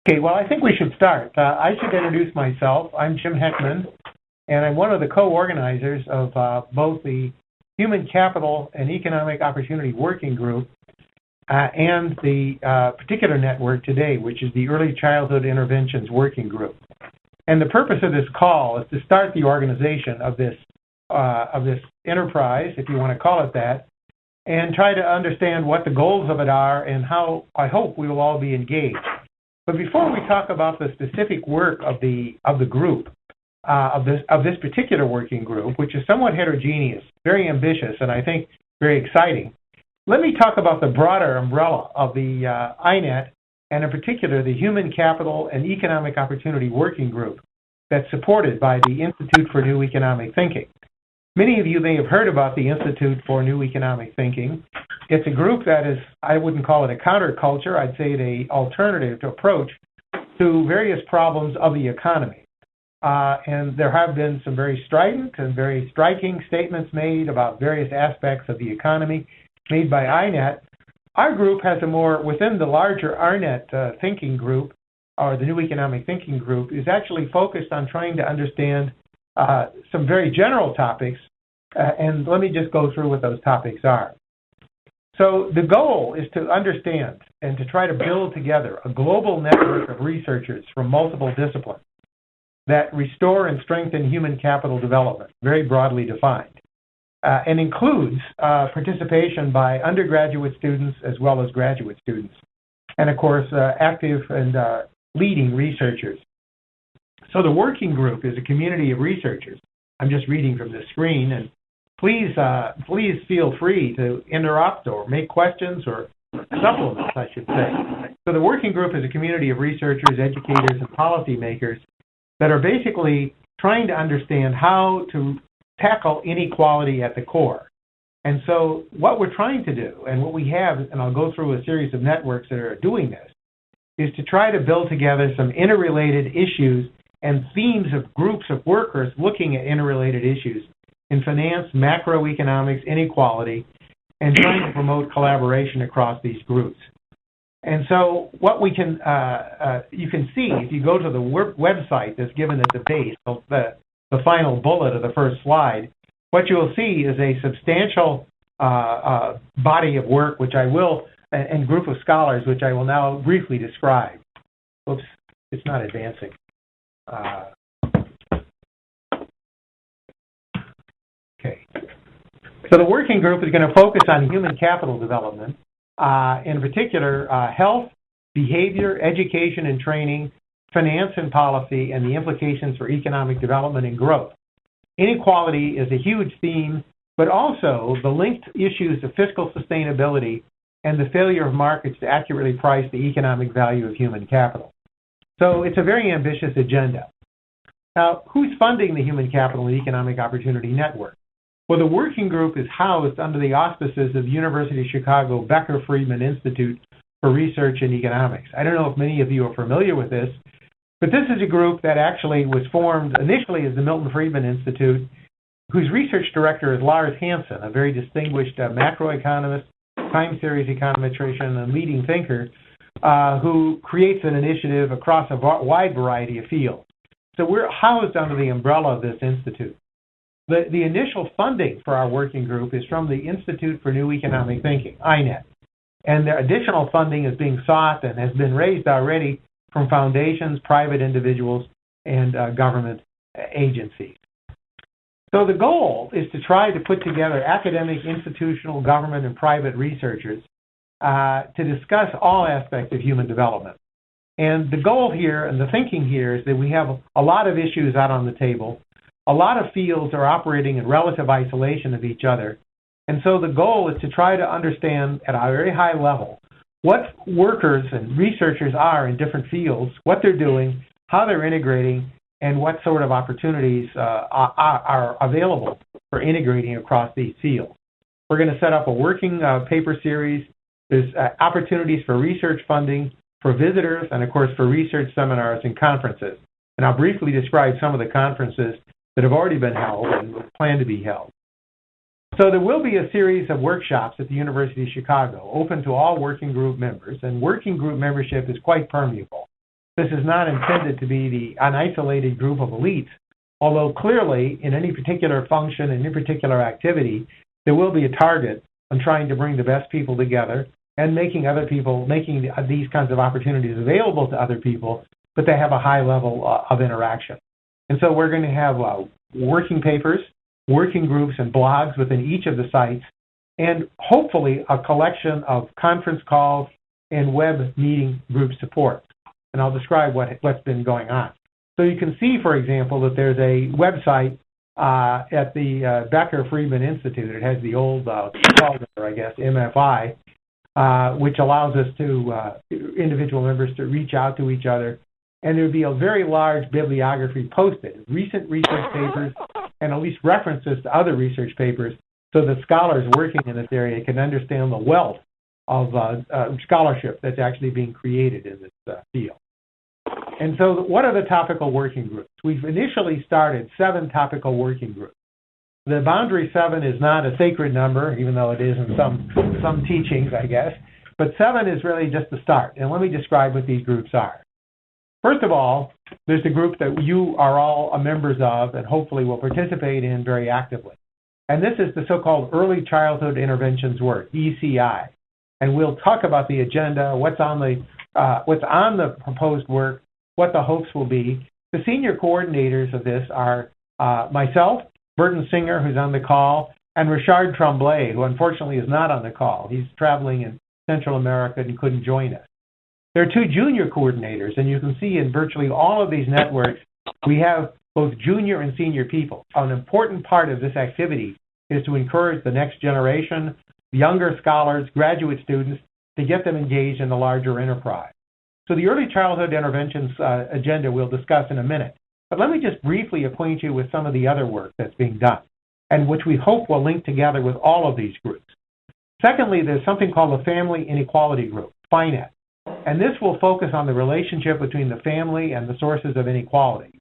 Okay, well, I think we should start. I should introduce myself. I'm Jim Heckman, and I'm one of the co-organizers of both the Human Capital and Economic Opportunity Working Group and the particular network today, which is the Early Childhood Interventions Working Group. And the purpose of this call is to start the organization of this enterprise, if you want to call it that, and try to understand what the goals of it are and how I hope we will all be engaged. But before we talk about the specific work of the group, of this particular working group, which is somewhat heterogeneous, very ambitious, and I think very exciting, let me talk about the broader umbrella of the INET, and in particular the Human Capital and Economic Opportunity Working Group that's supported by the Institute for New Economic Thinking. Many of you may have heard about the Institute for New Economic Thinking. It's a group that is, I wouldn't call it a counterculture, I'd say an alternative approach to various problems of the economy. And there have been some very strident and very striking statements made about various aspects of the economy made by INET. Our group has a more, within the larger INET thinking group, or the New Economic Thinking Group, is actually focused on trying to understand some very general topics, and let me just go through what those topics are. So the goal is to understand and to try to build together a global network of researchers from multiple disciplines that restore and strengthen human capital development, very broadly defined, and includes participation by undergraduate students as well as graduate students, and of course active and leading researchers. So the working group is a community of researchers. I'm just reading from the screen, and please feel free to interrupt or make questions or supplements, I should say. So the working group is a community of researchers, educators, and policymakers that are basically trying to understand how to tackle inequality at the core. And so what we're trying to do, and what we have, and I'll go through a series of networks that are doing this, is to try to build together some interrelated issues and themes of groups of workers looking at interrelated issues in finance, macroeconomics, inequality, and trying to promote collaboration across these groups. And so what we can, you can see, if you go to the website that's given at the base, the final bullet of the first slide, what you'll see is a substantial body of work, which I will, and group of scholars, which I will now briefly describe. Oops, it's not advancing. Okay. So the working group is going to focus on human capital development, in particular health, behavior, education and training, finance and policy, and the implications for economic development and growth. Inequality is a huge theme, but also the linked issues of fiscal sustainability and the failure of markets to accurately price the economic value of human capital. So it's a very ambitious agenda. Now, who's funding the Human Capital and Economic Opportunity Network? Well, the working group is housed under the auspices of the University of Chicago Becker-Friedman Institute for Research in Economics. I don't know if many of you are familiar with this, but this is a group that actually was formed initially as the Milton Friedman Institute, whose research director is Lars Hansen, a very distinguished macroeconomist, time series econometrician, and leading thinker, who creates an initiative across a wide variety of fields. So we're housed under the umbrella of this institute. The initial funding for our working group is from the Institute for New Economic Thinking, INET. And the additional funding is being sought and has been raised already from foundations, private individuals, and government agencies. So the goal is to try to put together academic, institutional, government, and private researchers to discuss all aspects of human development. And the goal here and the thinking here is that we have a lot of issues out on the table. A lot of fields are operating in relative isolation of each other. And so the goal is to try to understand at a very high level what workers and researchers are in different fields, what they're doing, how they're integrating, and what sort of opportunities are available for integrating across these fields. We're going to set up a working paper series. There's opportunities for research funding, for visitors, and of course for research seminars and conferences. And I'll briefly describe some of the conferences that have already been held and plan to be held. So there will be a series of workshops at the University of Chicago open to all working group members, and working group membership is quite permeable. This is not intended to be an isolated group of elites, although clearly in any particular function, in any particular activity, there will be a target on trying to bring the best people together and making these kinds of opportunities available to other people, but they have a high level of interaction. And so we're going to have working papers, working groups, and blogs within each of the sites, and hopefully a collection of conference calls and web meeting group support. And I'll describe what's been going on. So you can see, for example, that there's a website at the Becker Friedman Institute. It has the old I guess, MFI, which allows us individual members to reach out to each other. And there would be a very large bibliography posted, recent research papers, and at least references to other research papers, so that scholars working in this area can understand the wealth of scholarship that's actually being created in this field. And so what are the topical working groups? We've initially started 7 topical working groups. The boundary 7 is not a sacred number, even though it is in some teachings, I guess. But 7 is really just the start. And let me describe what these groups are. First of all, there's the group that you are all members of and hopefully will participate in very actively. And this is the so-called Early Childhood Interventions work, ECI. And we'll talk about the agenda, what's on the proposed work, what the hopes will be. The senior coordinators of this are myself, Burton Singer, who's on the call, and Richard Tremblay, who unfortunately is not on the call. He's traveling in Central America and couldn't join us. There are 2 junior coordinators, and you can see in virtually all of these networks, we have both junior and senior people. An important part of this activity is to encourage the next generation, younger scholars, graduate students, to get them engaged in the larger enterprise. So the early childhood interventions agenda we'll discuss in a minute. But let me just briefly acquaint you with some of the other work that's being done, and which we hope will link together with all of these groups. Secondly, there's something called the Family Inequality Group, FINET. And this will focus on the relationship between the family and the sources of inequality.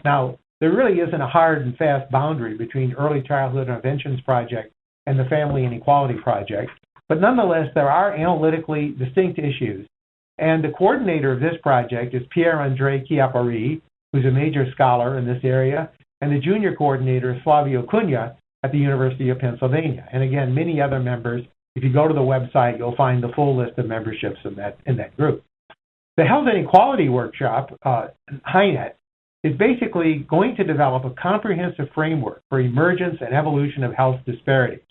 Now, there really isn't a hard and fast boundary between Early Childhood Interventions Project and the Family Inequality Project, but nonetheless, there are analytically distinct issues. And the coordinator of this project is Pierre-André Chiappari, who's a major scholar in this area, and the junior coordinator is Flavio Cunha at the University of Pennsylvania. And again, many other members. If you go to the website, you'll find the full list of memberships in that group. The Health Inequality Workshop, HINET, is basically going to develop a comprehensive framework for emergence and evolution of health disparities.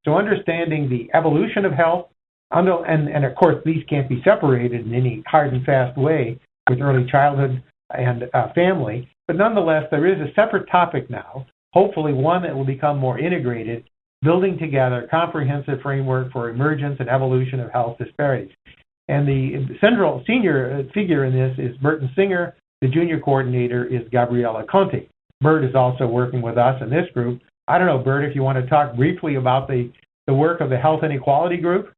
So understanding the evolution of health, and of course these can't be separated in any hard and fast way with early childhood and family, but nonetheless there is a separate topic now, hopefully one that will become more integrated, building together a comprehensive framework for emergence and evolution of health disparities. And the central senior figure in this is Burton Singer. The junior coordinator is Gabriella Conti. Bert is also working with us in this group. I don't know, Bert, if you want to talk briefly about the work of the Health Inequality Group?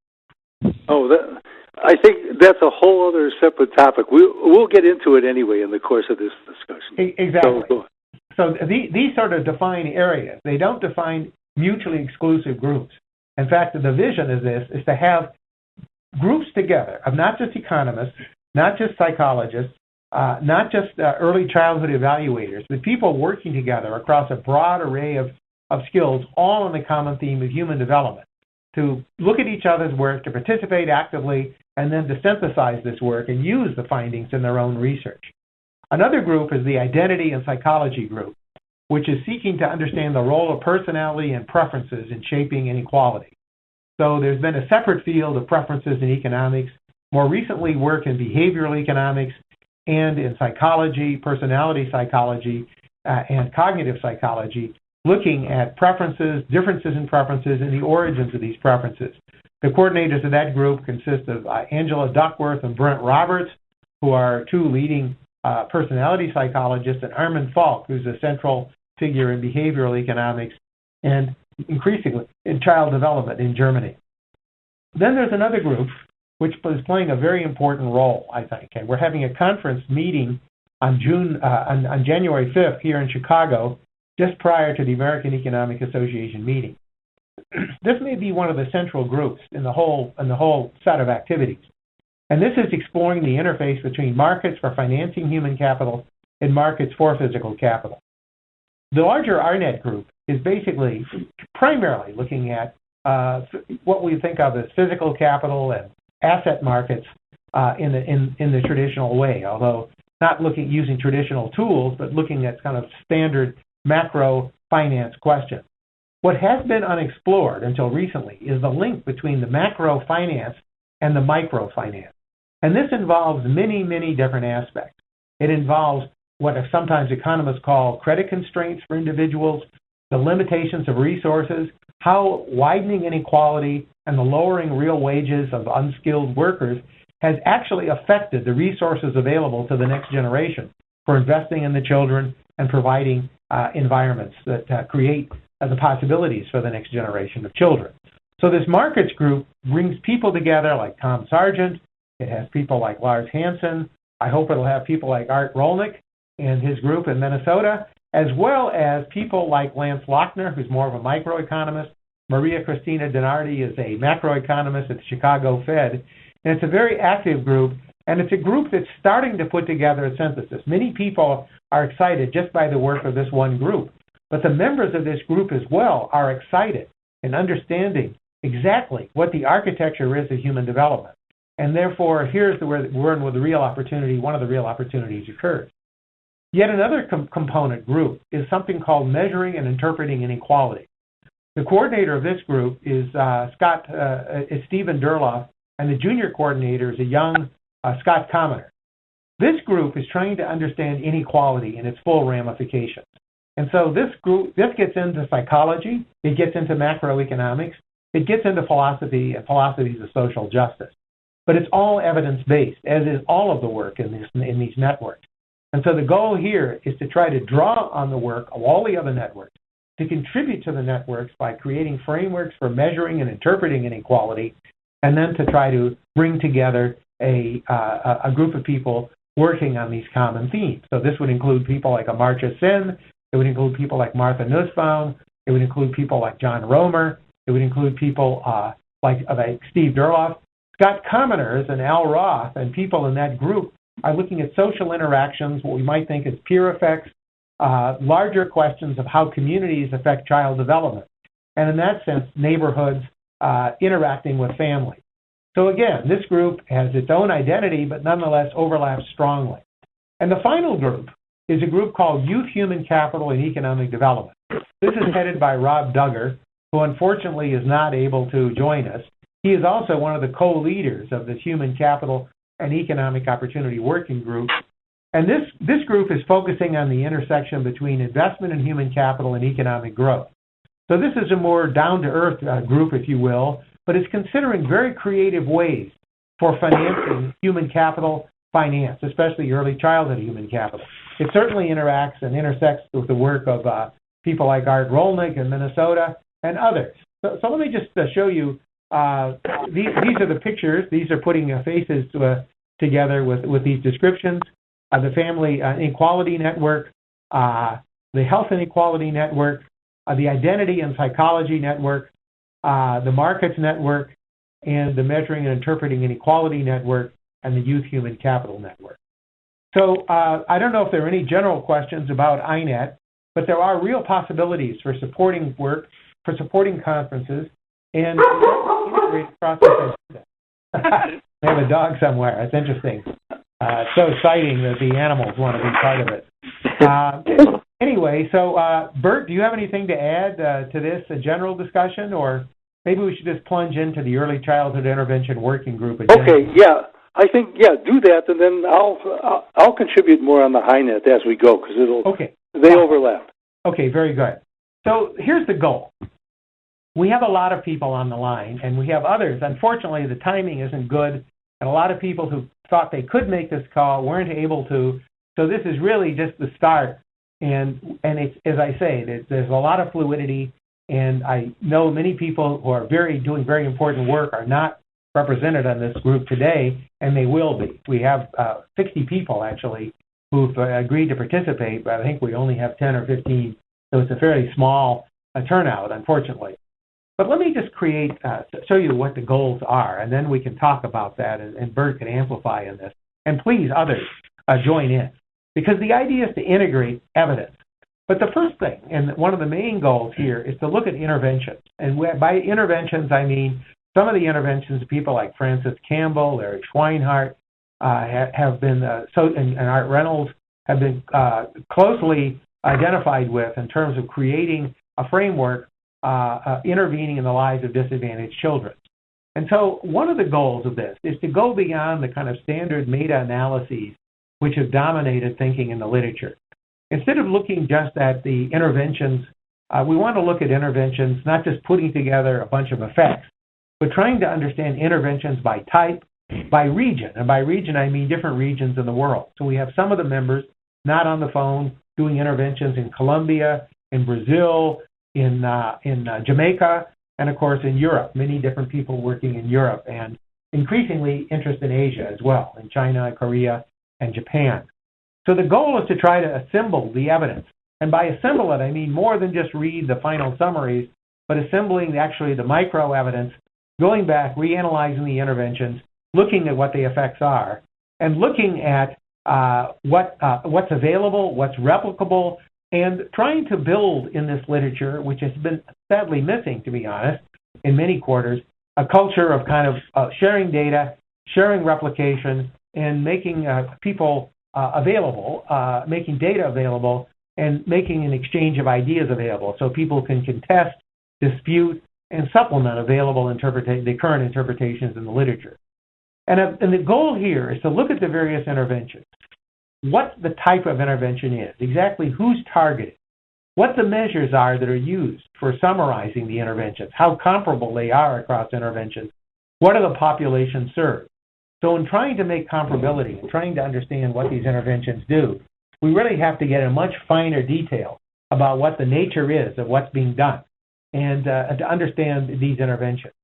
I think that's a whole other separate topic. We'll get into it anyway in the course of this discussion. Exactly. So these sort of define areas. They don't define mutually exclusive groups. In fact, the vision is this, is to have groups together of not just economists, not just psychologists, not just early childhood evaluators, but people working together across a broad array of skills, all on the common theme of human development, to look at each other's work, to participate actively, and then to synthesize this work and use the findings in their own research. Another group is the Identity and Psychology Group, which is seeking to understand the role of personality and preferences in shaping inequality. So there's been a separate field of preferences in economics, more recently work in behavioral economics and in psychology, personality psychology, and cognitive psychology, looking at preferences, differences in preferences, and the origins of these preferences. The coordinators of that group consist of Angela Duckworth and Brent Roberts, who are 2 leading personality psychologists, and Armin Falk, who's a central figure in behavioral economics and increasingly in child development in Germany. Then there's another group which is playing a very important role, I think, and we're having a conference meeting on January 5th here in Chicago, just prior to the American Economic Association meeting. This may be one of the central groups in the whole set of activities. And this is exploring the interface between markets for financing human capital and markets for physical capital. The larger RNet group is basically primarily looking at what we think of as physical capital and asset markets in the traditional way, although not using traditional tools, but looking at kind of standard macro finance questions. What has been unexplored until recently is the link between the macro finance and the micro finance. And this involves many, many different aspects. It involves what sometimes economists call credit constraints for individuals, the limitations of resources, how widening inequality and the lowering real wages of unskilled workers has actually affected the resources available to the next generation for investing in the children and providing environments that create the possibilities for the next generation of children. So this markets group brings people together like Tom Sargent. It has people like Lars Hansen. I hope it'll have people like Art Rolnick and his group in Minnesota, as well as people like Lance Lochner, who's more of a microeconomist. Maria Cristina Dinardi is a macroeconomist at the Chicago Fed. And it's a very active group, and it's a group that's starting to put together a synthesis. Many people are excited just by the work of this one group, but the members of this group as well are excited in understanding exactly what the architecture is of human development. And therefore, here's where the real opportunity, one of the real opportunities occurs. Yet another component group is something called Measuring and Interpreting Inequality. The coordinator of this group is Stephen Durloff, and the junior coordinator is a young Scott Commoner. This group is trying to understand inequality in its full ramifications. And so this gets into psychology, it gets into macroeconomics, it gets into philosophy and philosophies of social justice. But it's all evidence-based, as is all of the work in these networks. And so the goal here is to try to draw on the work of all the other networks, to contribute to the networks by creating frameworks for measuring and interpreting inequality, and then to try to bring together a group of people working on these common themes. So this would include people like Amartya Sen, it would include people like Martha Nussbaum, it would include people like John Romer, it would include people like Steve Durloff. Scott Commoners and Al Roth and people in that group are looking at social interactions, what we might think is peer effects, larger questions of how communities affect child development, and in that sense, neighborhoods interacting with families. So again, this group has its own identity, but nonetheless overlaps strongly. And the final group is a group called Youth Human Capital and Economic Development. This is headed by Rob Duggar, who unfortunately is not able to join us. He is also one of the co-leaders of this Human Capital and Economic Opportunity Working Group. And this group is focusing on the intersection between investment in human capital and economic growth. So this is a more down-to-earth group, if you will, but it's considering very creative ways for financing human capital finance, especially early childhood human capital. It certainly interacts and intersects with the work of people like Art Rolnick in Minnesota and others. So let me just show you, these are the pictures. These are putting faces together with these descriptions. The Family Inequality Network, the Health Inequality Network, the Identity and Psychology Network, the Markets Network, and the Measuring and Interpreting Inequality Network, and the Youth Human Capital Network. So I don't know if there are any general questions about INET, but there are real possibilities for supporting work, for supporting conferences, and integrated process. They have a dog somewhere. It's interesting. It's so exciting that the animals want to be part of it. Anyway, so Bert, do you have anything to add to this general discussion, or maybe we should just plunge into the Early Childhood Intervention Working Group agenda? Okay, yeah. I think, do that, and then I'll contribute more on the HINET as we go, because they overlap. Okay, very good. So here's the goal. We have a lot of people on the line, and we have others. Unfortunately, the timing isn't good, and a lot of people who thought they could make this call weren't able to. So this is really just the start. And it's, as I say, there's a lot of fluidity, and I know many people who are doing very important work are not represented on this group today, and they will be. We have 60 people, actually, who've agreed to participate, but I think we only have 10 or 15, so it's a fairly small turnout, unfortunately. But let me just show you what the goals are, and then we can talk about that, and Bert can amplify in this. And please, others, join in. Because the idea is to integrate evidence. But the first thing, and one of the main goals here, is to look at interventions. And by interventions, I mean some of the interventions of people like Francis Campbell, Eric Schweinhart, have been, and Art Reynolds have been closely identified with in terms of creating a framework intervening in the lives of disadvantaged children. And so one of the goals of this is to go beyond the kind of standard meta-analyses which have dominated thinking in the literature. Instead of looking just at the interventions, we want to look at interventions, not just putting together a bunch of effects, but trying to understand interventions by type, by region. And by region, I mean different regions in the world. So we have some of the members not on the phone doing interventions in Colombia, in Brazil, in Jamaica, and of course in Europe. Many different people working in Europe, and increasingly interest in Asia as well, in China, Korea, and Japan. So the goal is to try to assemble the evidence. And by assemble it, I mean more than just read the final summaries, but assembling actually the micro evidence, going back, reanalyzing the interventions, looking at what the effects are, and looking at what's available, what's replicable, and trying to build in this literature, which has been sadly missing, to be honest, in many quarters, a culture of kind of sharing data, sharing replication, and making people available, making data available, and making an exchange of ideas available so people can contest, dispute, and supplement the current interpretations in the literature. And the goal here is to look at the various interventions, what the type of intervention is, exactly who's targeted, what the measures are that are used for summarizing the interventions, how comparable they are across interventions, what are the populations served. So in trying to make comparability and trying to understand what these interventions do, we really have to get in much finer detail about what the nature is of what's being done and to understand these interventions.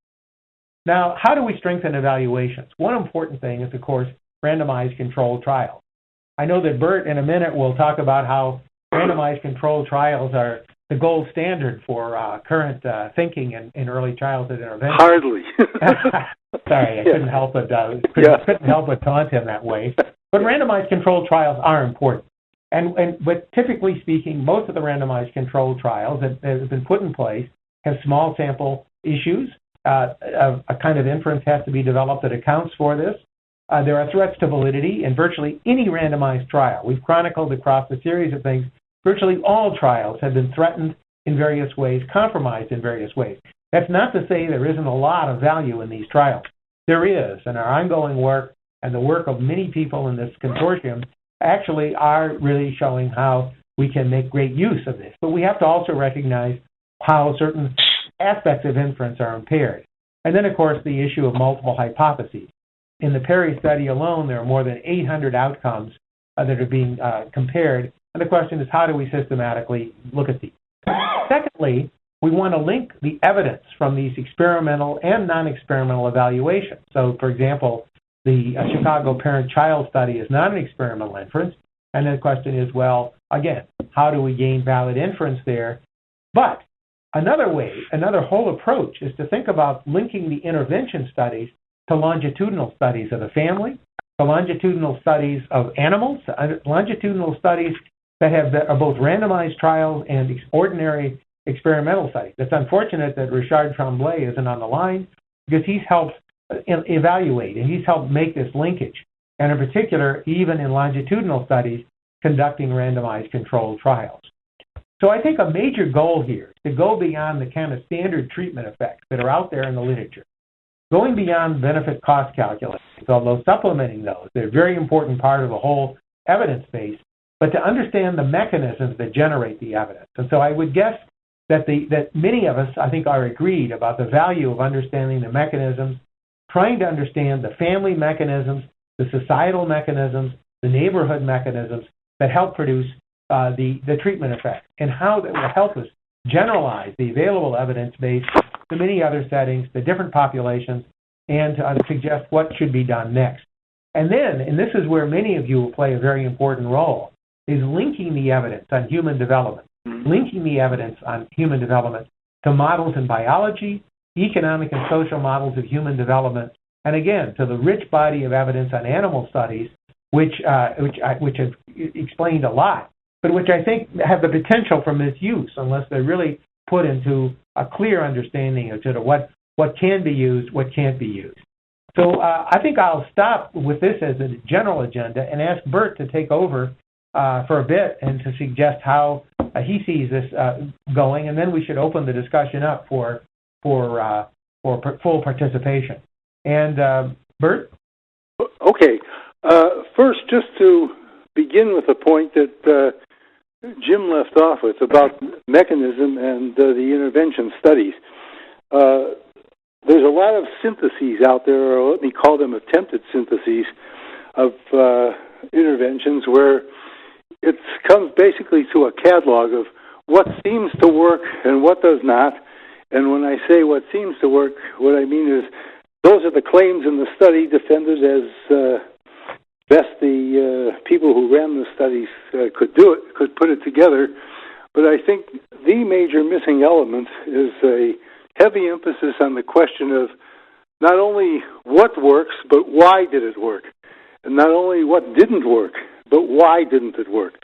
Now, how do we strengthen evaluations? One important thing is, of course, randomized controlled trials. I know that Bert, in a minute, will talk about how randomized controlled trials are the gold standard for current thinking in early childhood intervention. Hardly. Sorry, I couldn't help but taunt him that way. But randomized controlled trials are important. But typically speaking, most of the randomized controlled trials that have been put in place have small sample issues. A kind of inference has to be developed that accounts for this. There are threats to validity in virtually any randomized trial. We've chronicled across a series of things. Virtually all trials have been threatened in various ways, compromised in various ways. That's not to say there isn't a lot of value in these trials. There is, and our ongoing work and the work of many people in this consortium actually are really showing how we can make great use of this. But we have to also recognize how certain aspects of inference are impaired. And then, of course, the issue of multiple hypotheses. In the Perry study alone, there are more than 800 outcomes that are being compared. And the question is, how do we systematically look at these? Secondly, we want to link the evidence from these experimental and non-experimental evaluations. So, for example, the Chicago parent-child study is not an experimental inference. And the question is, well, again, how do we gain valid inference there? But another whole approach is to think about linking the intervention studies to longitudinal studies of the family, to longitudinal studies of animals, longitudinal studies that are both randomized trials and ordinary experimental studies. It's unfortunate that Richard Tremblay isn't on the line because he's helped evaluate and he's helped make this linkage. And in particular, even in longitudinal studies, conducting randomized controlled trials. So I think a major goal here is to go beyond the kind of standard treatment effects that are out there in the literature. Going beyond benefit-cost calculations, although supplementing those, they're a very important part of the whole evidence base, but to understand the mechanisms that generate the evidence. And so I would guess that many of us, I think, are agreed about the value of understanding the mechanisms, trying to understand the family mechanisms, the societal mechanisms, the neighborhood mechanisms that help produce the treatment effect, and how that will help us generalize the available evidence base to many other settings, to different populations, and to suggest what should be done next. And then, and this is where many of you will play a very important role, is linking the evidence on human development, linking the evidence on human development to models in biology, economic and social models of human development, and again, to the rich body of evidence on animal studies, which have explained a lot, but which I think have the potential for misuse unless they're really put into a clear understanding of sort of what can be used, what can't be used. So I think I'll stop with this as a general agenda and ask Bert to take over for a bit and to suggest how he sees this going, and then we should open the discussion up for full participation. And Bert? Okay. First, just to begin with a point that Jim left off with about mechanism and the intervention studies. There's a lot of syntheses out there, or let me call them attempted syntheses, of interventions where it comes basically to a catalog of what seems to work and what does not. And when I say what seems to work, what I mean is those are the claims in the study defended as best the people who ran the studies could do it, could put it together. But I think the major missing element is a heavy emphasis on the question of not only what works, but why did it work? And not only what didn't work, but why didn't it work?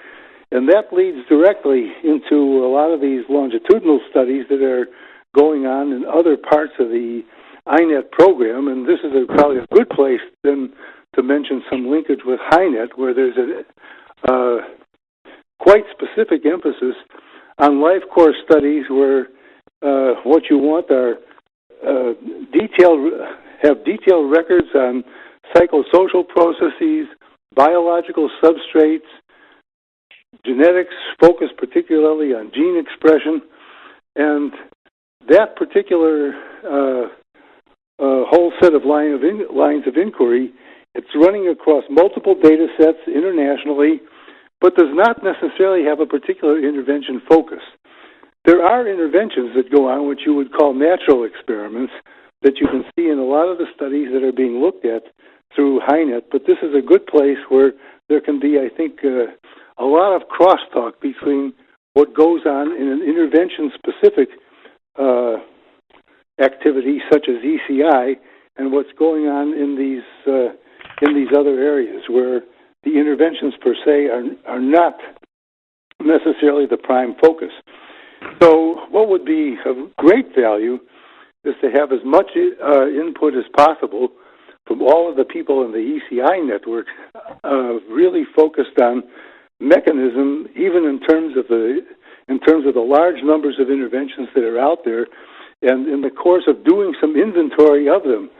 And that leads directly into a lot of these longitudinal studies that are going on in other parts of the INET program. And this is probably a good place then to mention some linkage with HiNet, where there's a quite specific emphasis on life course studies where what you want are detailed records on psychosocial processes, biological substrates, genetics, focused particularly on gene expression, and that particular whole set of lines of inquiry, it's running across multiple data sets internationally, but does not necessarily have a particular intervention focus. There are interventions that go on which you would call natural experiments that you can see in a lot of the studies that are being looked at through HiNet, but this is a good place where there can be, I think, a lot of crosstalk between what goes on in an intervention-specific activity such as ECI and what's going on in these other areas where the interventions per se are not necessarily the prime focus. So what would be of great value is to have as much input as possible from all of the people in the ECI network really focused on mechanism, even in terms of the large numbers of interventions that are out there, and in the course of doing some inventory of them,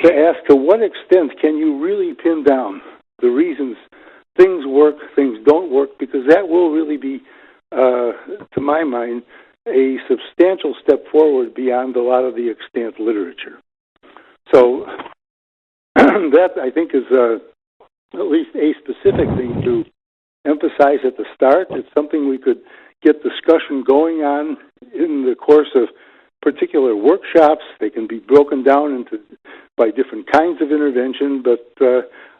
to ask to what extent can you really pin down the reasons things work, things don't work, because that will really be, to my mind, a substantial step forward beyond a lot of the extant literature. So that, I think, is at least a specific thing to emphasize at the start. It's something we could get discussion going on in the course of particular workshops. They can be broken down by different kinds of intervention, but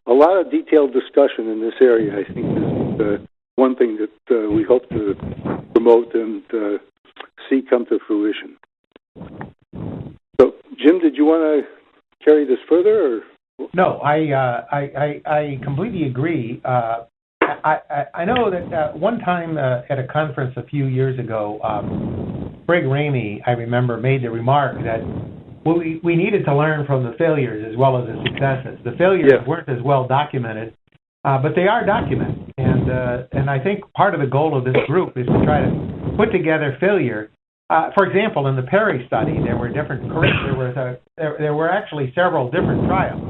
a lot of detailed discussion in this area, I think, is one thing that we hope to promote and see come to fruition. So, Jim, did you want to carry this further? Or? No, I completely agree. I know that one time at a conference a few years ago, Greg Ramey, I remember, made the remark that we needed to learn from the failures as well as the successes. The failures weren't as well documented, but they are documented. And I think part of the goal of this group is to try to put together failure. For example, in the Perry study, there were actually several different trials.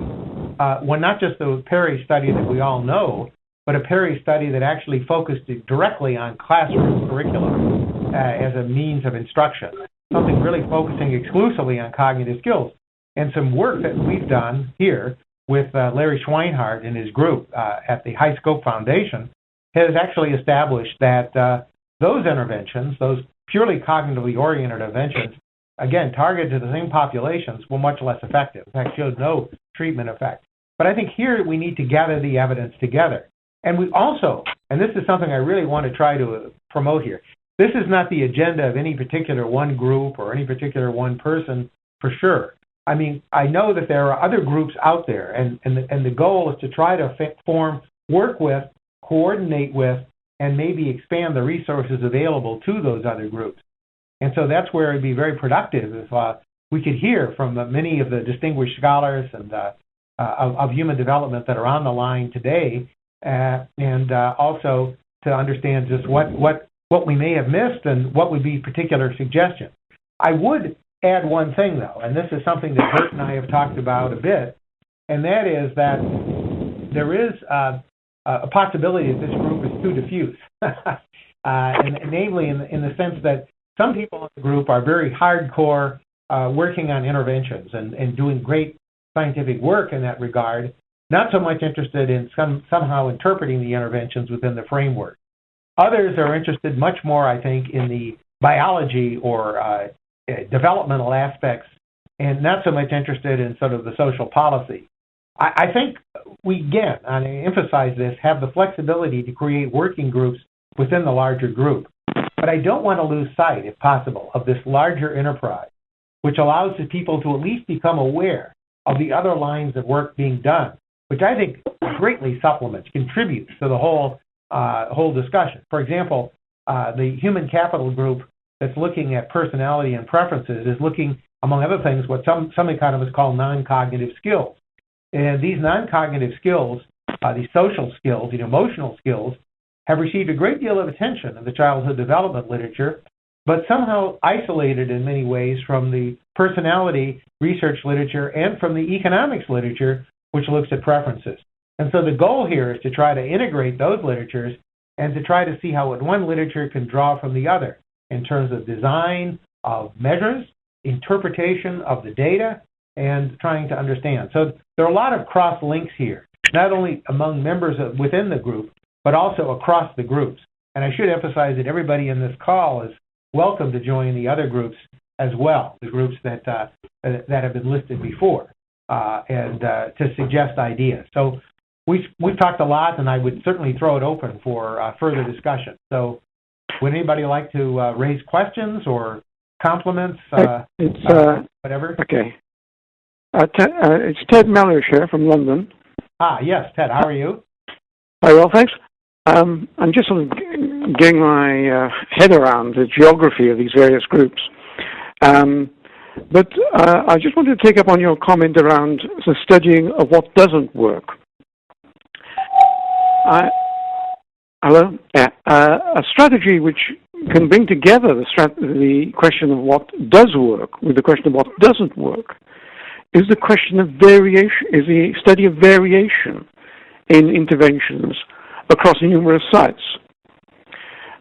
One, not just the Perry study that we all know, but a Perry study that actually focused directly on classroom curriculum as a means of instruction, something really focusing exclusively on cognitive skills. And some work that we've done here with Larry Schweinhardt and his group at the High Scope Foundation has actually established that those interventions, those purely cognitively oriented interventions, again, targeted to the same populations, were much less effective. In fact, showed no treatment effect. But I think here we need to gather the evidence together. And we also, and this is something I really want to try to promote here, this is not the agenda of any particular one group or any particular one person, for sure. I mean, I know that there are other groups out there, and the goal is to try to work with, coordinate with, and maybe expand the resources available to those other groups. And so that's where it'd be very productive if we could hear from many of the distinguished scholars and of human development that are on the line today, and also to understand just what we may have missed and what would be particular suggestions. I would add one thing, though, and this is something that Bert and I have talked about a bit, and that is that there is a possibility that this group is too diffuse, and namely in the sense that some people in the group are very hardcore working on interventions and doing great scientific work in that regard, not so much interested in somehow interpreting the interventions within the framework. Others are interested much more, I think, in the biology or developmental aspects and not so much interested in sort of the social policy. I think we, again, and I emphasize this, have the flexibility to create working groups within the larger group. But I don't want to lose sight, if possible, of this larger enterprise, which allows the people to at least become aware of the other lines of work being done, which I think greatly supplements, contributes to the whole discussion. For example, the human capital group that's looking at personality and preferences is looking, among other things, what some economists call non-cognitive skills. And these non-cognitive skills, these social skills, the emotional skills, have received a great deal of attention in the childhood development literature, but somehow isolated in many ways from the personality research literature and from the economics literature, which looks at preferences. And so the goal here is to try to integrate those literatures and to try to see how one literature can draw from the other in terms of design of measures, interpretation of the data, and trying to understand. So there are a lot of cross links here, not only among members within the group, but also across the groups. And I should emphasize that everybody in this call is welcome to join the other groups as well, the groups that have been listed before, and to suggest ideas. So we've talked a lot, and I would certainly throw it open for further discussion. So would anybody like to raise questions or compliments, whatever? Okay. It's Ted Mellish here from London. Yes, Ted, how are you? Very well, thanks. I'm just sort of getting my head around the geography of these various groups. But I just wanted to take up on your comment around the studying of what doesn't work. Hello? Yeah. A strategy which can bring together the question of what does work with the question of what doesn't work is the question of variation, is the study of variation in interventions across numerous sites.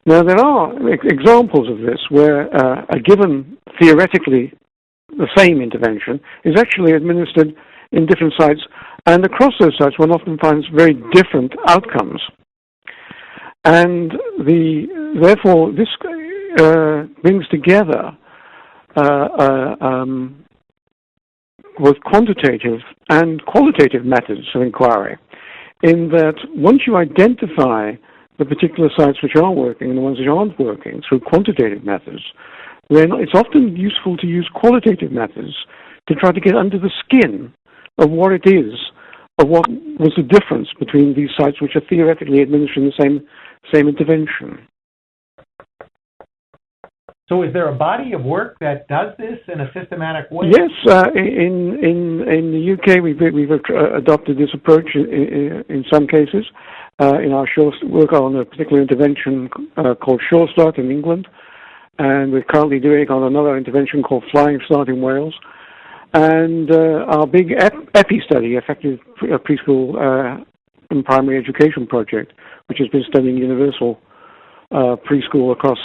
Now, there are examples of this where a given, theoretically, the same intervention is actually administered in different sites, and across those sites one often finds very different outcomes. And therefore, this brings together both quantitative and qualitative methods of inquiry, in that once you identify the particular sites which are working and the ones which aren't working through quantitative methods, then it's often useful to use qualitative methods to try to get under the skin of what it is, of what was the difference between these sites which are theoretically administering the same intervention. So is there a body of work that does this in a systematic way? Yes, in the UK we've adopted this approach in some cases. In our work on a particular intervention called Sure Start in England, and we're currently doing on another intervention called Flying Start in Wales. And our big EPI study, Effective Preschool and Primary Education Project, which has been studying universal preschool across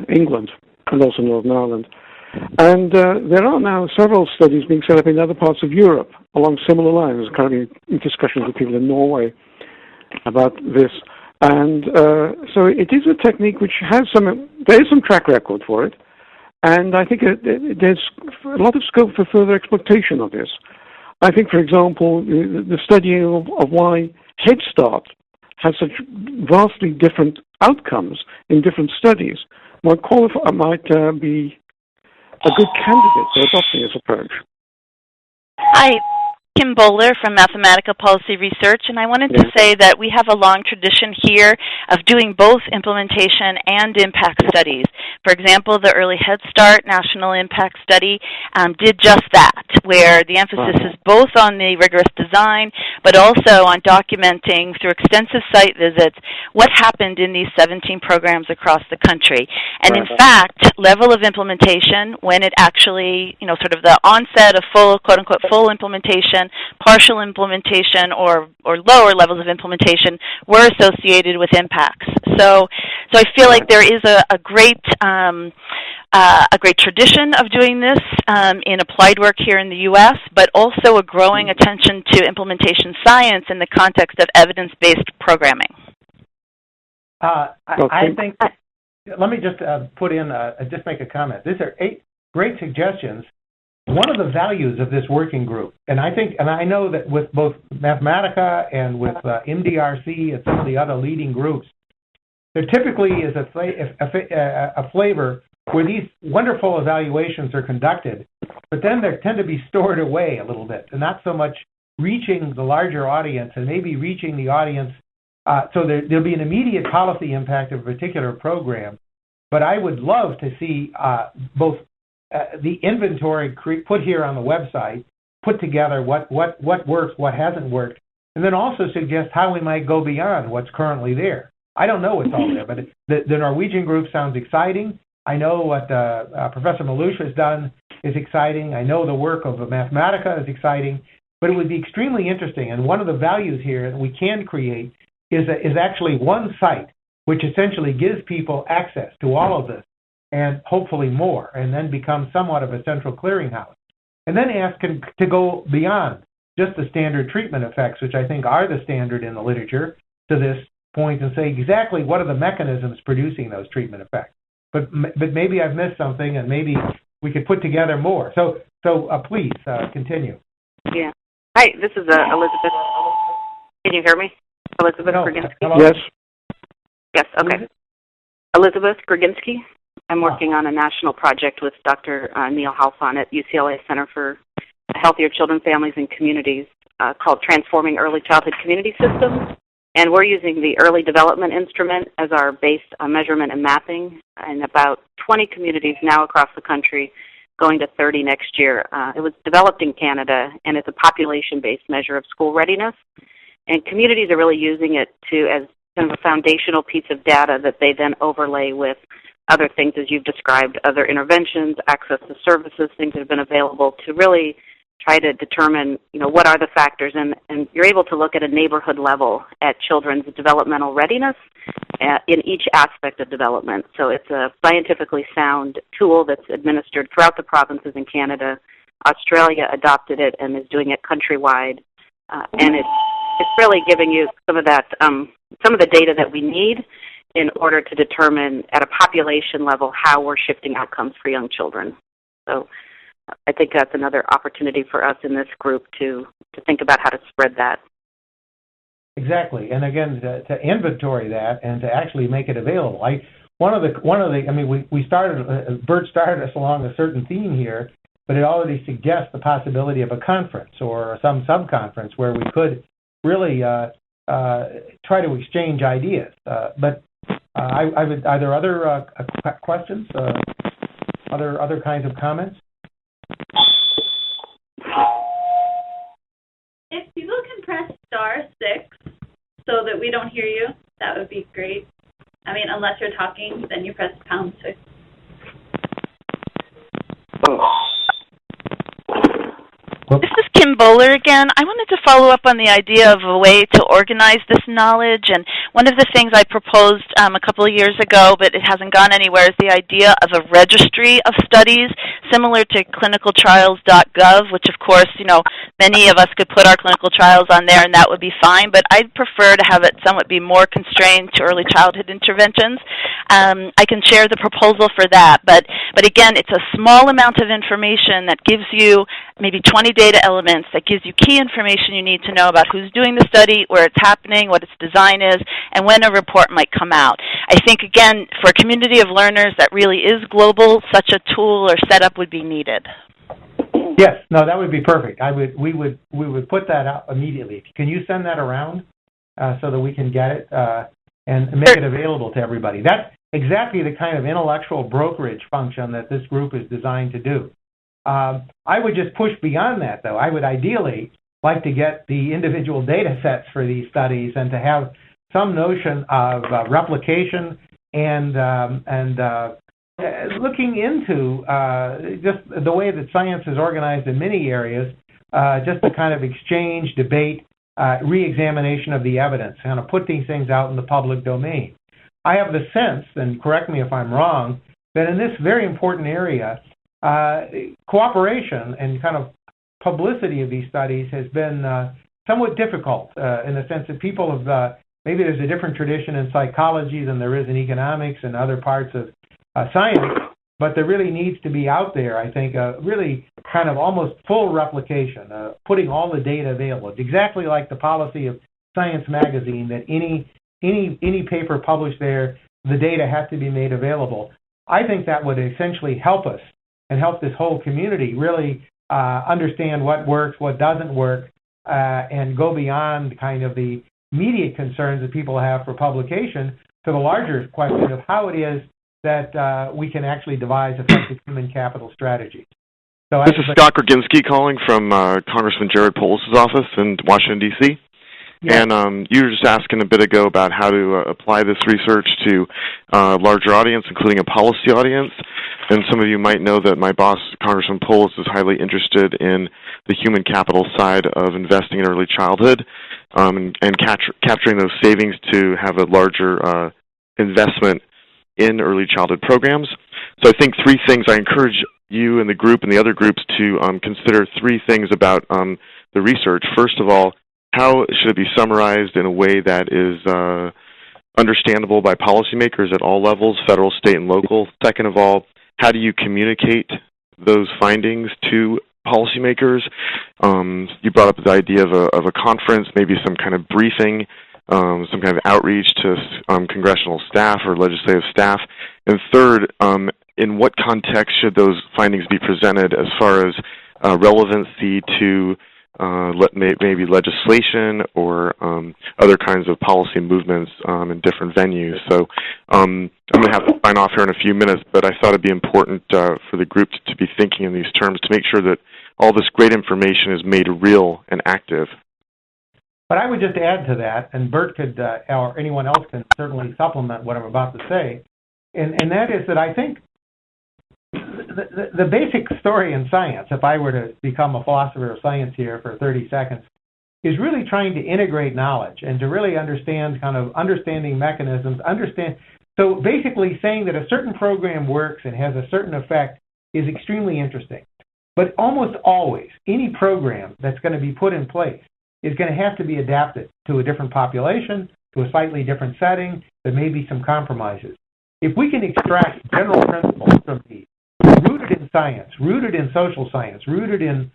England and also Northern Ireland. And there are now several studies being set up in other parts of Europe along similar lines. Currently in discussions with people in Norway about this. And so it is a technique which has there is some track record for it. And I think there's a lot of scope for further exploitation of this. I think, for example, the study of why Head Start has such vastly different outcomes in different studies might be a good candidate for adopting this approach? Hi, Kim Bowler from Mathematical Policy Research, and I wanted to say that we have a long tradition here of doing both implementation and impact studies. For example, the Early Head Start National Impact Study did just that, where the emphasis is both on the rigorous design, but also on documenting through extensive site visits what happened in these 17 programs across the country. And in fact, level of implementation, when it actually, sort of the onset of full, quote-unquote, full implementation, partial implementation, or lower levels of implementation were associated with impacts. So I feel like there is a great tradition of doing this in applied work here in the U.S., but also a growing attention to implementation science in the context of evidence-based programming. I think, let me just just make a comment. These are 8 great suggestions. One of the values of this working group, and I know that with both Mathematica and with MDRC and some of the other leading groups, there typically is a flavor where these wonderful evaluations are conducted, but then they tend to be stored away a little bit, and not so much reaching the larger audience and maybe reaching the audience. So there'll be an immediate policy impact of a particular program, but I would love to see both the inventory put here on the website, put together what works, what hasn't worked, and then also suggest how we might go beyond what's currently there. I don't know what's all there, but the Norwegian group sounds exciting. I know what Professor Malouche has done is exciting. I know the work of Mathematica is exciting, but it would be extremely interesting. And one of the values here that we can create is actually one site which essentially gives people access to all of this, and hopefully more, and then become somewhat of a central clearinghouse. And then ask to go beyond just the standard treatment effects, which I think are the standard in the literature to this point, and say exactly what are the mechanisms producing those treatment effects. But maybe I've missed something, and maybe we could put together more. So please continue. Yeah. Hi, this is Elizabeth. Can you hear me? Elizabeth Graginski? Hello? Yes. Yes, okay. Elizabeth Graginski. I'm working on a national project with Dr. Neil Halfon at UCLA Center for Healthier Children, Families, and Communities called Transforming Early Childhood Community Systems. And we're using the Early Development Instrument as our base measurement and mapping in about 20 communities now across the country, going to 30 next year. It was developed in Canada, and it's a population-based measure of school readiness. And communities are really using it as kind of a foundational piece of data that they then overlay with other things, as you've described, other interventions, access to services, things that have been available to really try to determine, what are the factors. And you're able to look at a neighborhood level at children's developmental readiness in each aspect of development. So it's a scientifically sound tool that's administered throughout the provinces in Canada. Australia adopted it and is doing it countrywide. And it's really giving you some of the data that we need in order to determine at a population level how we're shifting outcomes for young children. So I think that's another opportunity for us in this group to think about how to spread that. Exactly, and again, to inventory that and to actually make it available. We started, Bert started us along a certain theme here, but it already suggests the possibility of a conference or some sub-conference where we could really try to exchange ideas. But are there other questions? Other kinds of comments? If people can press *6 so that we don't hear you, that would be great. I mean, unless you're talking, then you press #6. This is Kim Bowler again. I wanted to follow up on the idea of a way to organize this knowledge, and one of the things I proposed a couple of years ago, but it hasn't gone anywhere, is the idea of a registry of studies similar to clinicaltrials.gov, which of course, many of us could put our clinical trials on there and that would be fine, but I'd prefer to have it somewhat be more constrained to early childhood interventions. I can share the proposal for that, but again, it's a small amount of information that gives you maybe 20 data elements that gives you key information you need to know about who's doing the study, where it's happening, what its design is, and when a report might come out. I think, again, for a community of learners that really is global, such a tool or setup would be needed. Yes, no, that would be perfect. We would put that out immediately. Can you send that around so that we can get it and make it available to everybody? That's exactly the kind of intellectual brokerage function that this group is designed to do. I would just push beyond that, though. I would ideally like to get the individual data sets for these studies and to have some notion of replication and looking into just the way that science is organized in many areas, just a kind of exchange, debate, re-examination of the evidence, kind of put these things out in the public domain. I have the sense, and correct me if I'm wrong, that in this very important area, cooperation and kind of publicity of these studies has been somewhat difficult in the sense that people have, maybe there's a different tradition in psychology than there is in economics and other parts of science, but there really needs to be out there, I think, really kind of almost full replication, putting all the data available. It's exactly like the policy of Science Magazine that any paper published there, the data has to be made available. I think that would essentially help us and help this whole community really understand what works, what doesn't work, and go beyond kind of the immediate concerns that people have for publication to the larger question of how it is that we can actually devise effective human capital strategies. So this is Scott Gorginski calling from Congressman Jared Polis' office in Washington, D.C. Yes. And you were just asking a bit ago about how to apply this research to a larger audience, including a policy audience. And some of you might know that my boss, Congressman Polis, is highly interested in the human capital side of investing in early childhood and capturing those savings to have a larger investment in early childhood programs. So I think three things. I encourage you and the group and the other groups to consider three things about the research. First of all, how should it be summarized in a way that is understandable by policymakers at all levels, federal, state, and local? Second of all, how do you communicate those findings to policymakers? You brought up the idea of a conference, maybe some kind of briefing, some kind of outreach to congressional staff or legislative staff. And third, in what context should those findings be presented as far as relevancy to maybe legislation or other kinds of policy movements in different venues? So I'm going to have to sign off here in a few minutes, but I thought it'd be important for the group to be thinking in these terms to make sure that all this great information is made real and active. But I would just add to that, and Bert could, or anyone else can certainly supplement what I'm about to say, and that is that I think the basic story in science, if I were to become a philosopher of science here for 30 seconds, is really trying to integrate knowledge and to really understand kind of understanding mechanisms, so basically saying that a certain program works and has a certain effect is extremely interesting. But almost always, any program that's going to be put in place is going to have to be adapted to a different population, to a slightly different setting. There may be some compromises. If we can extract general principles from these, rooted in science, rooted in social science, rooted in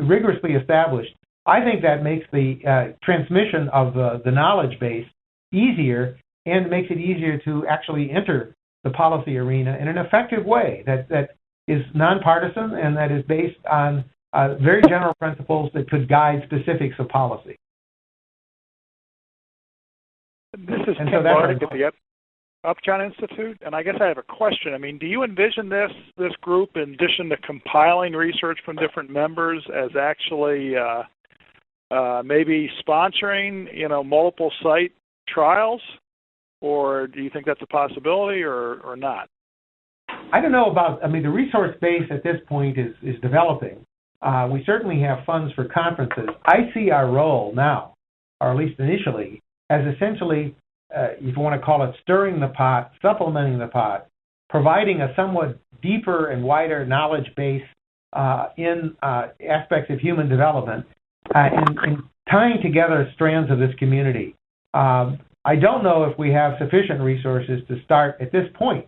rigorously established, I think that makes the transmission of the knowledge base easier and makes it easier to actually enter the policy arena in an effective way that is nonpartisan and that is based on very general principles that could guide specifics of policy. This is Tim Barnick at the Upjohn Institute, and I guess I have a question. I mean, do you envision this group, in addition to compiling research from different members, as actually maybe sponsoring, multiple site trials, or do you think that's a possibility, or not? I don't know about. The resource base at this point is developing. We certainly have funds for conferences. I see our role now, or at least initially, as essentially, if you want to call it stirring the pot, supplementing the pot, providing a somewhat deeper and wider knowledge base in aspects of human development and tying together strands of this community. I don't know if we have sufficient resources to start at this point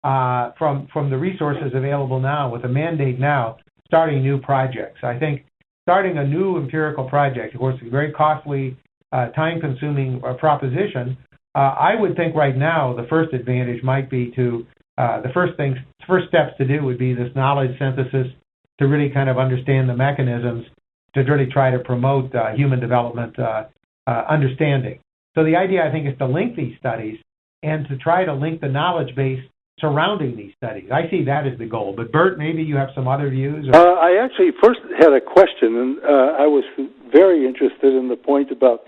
from the resources available now with a mandate now, starting new projects. I think starting a new empirical project, of course, is a very costly, time-consuming proposition, I would think right now the first advantage might be to the first steps to do would be this knowledge synthesis to really kind of understand the mechanisms to really try to promote human development understanding. So the idea, I think, is to link these studies and to try to link the knowledge base surrounding these studies. I see that as the goal. But Bert, maybe you have some other views? I actually first had a question, and I was very interested in the point about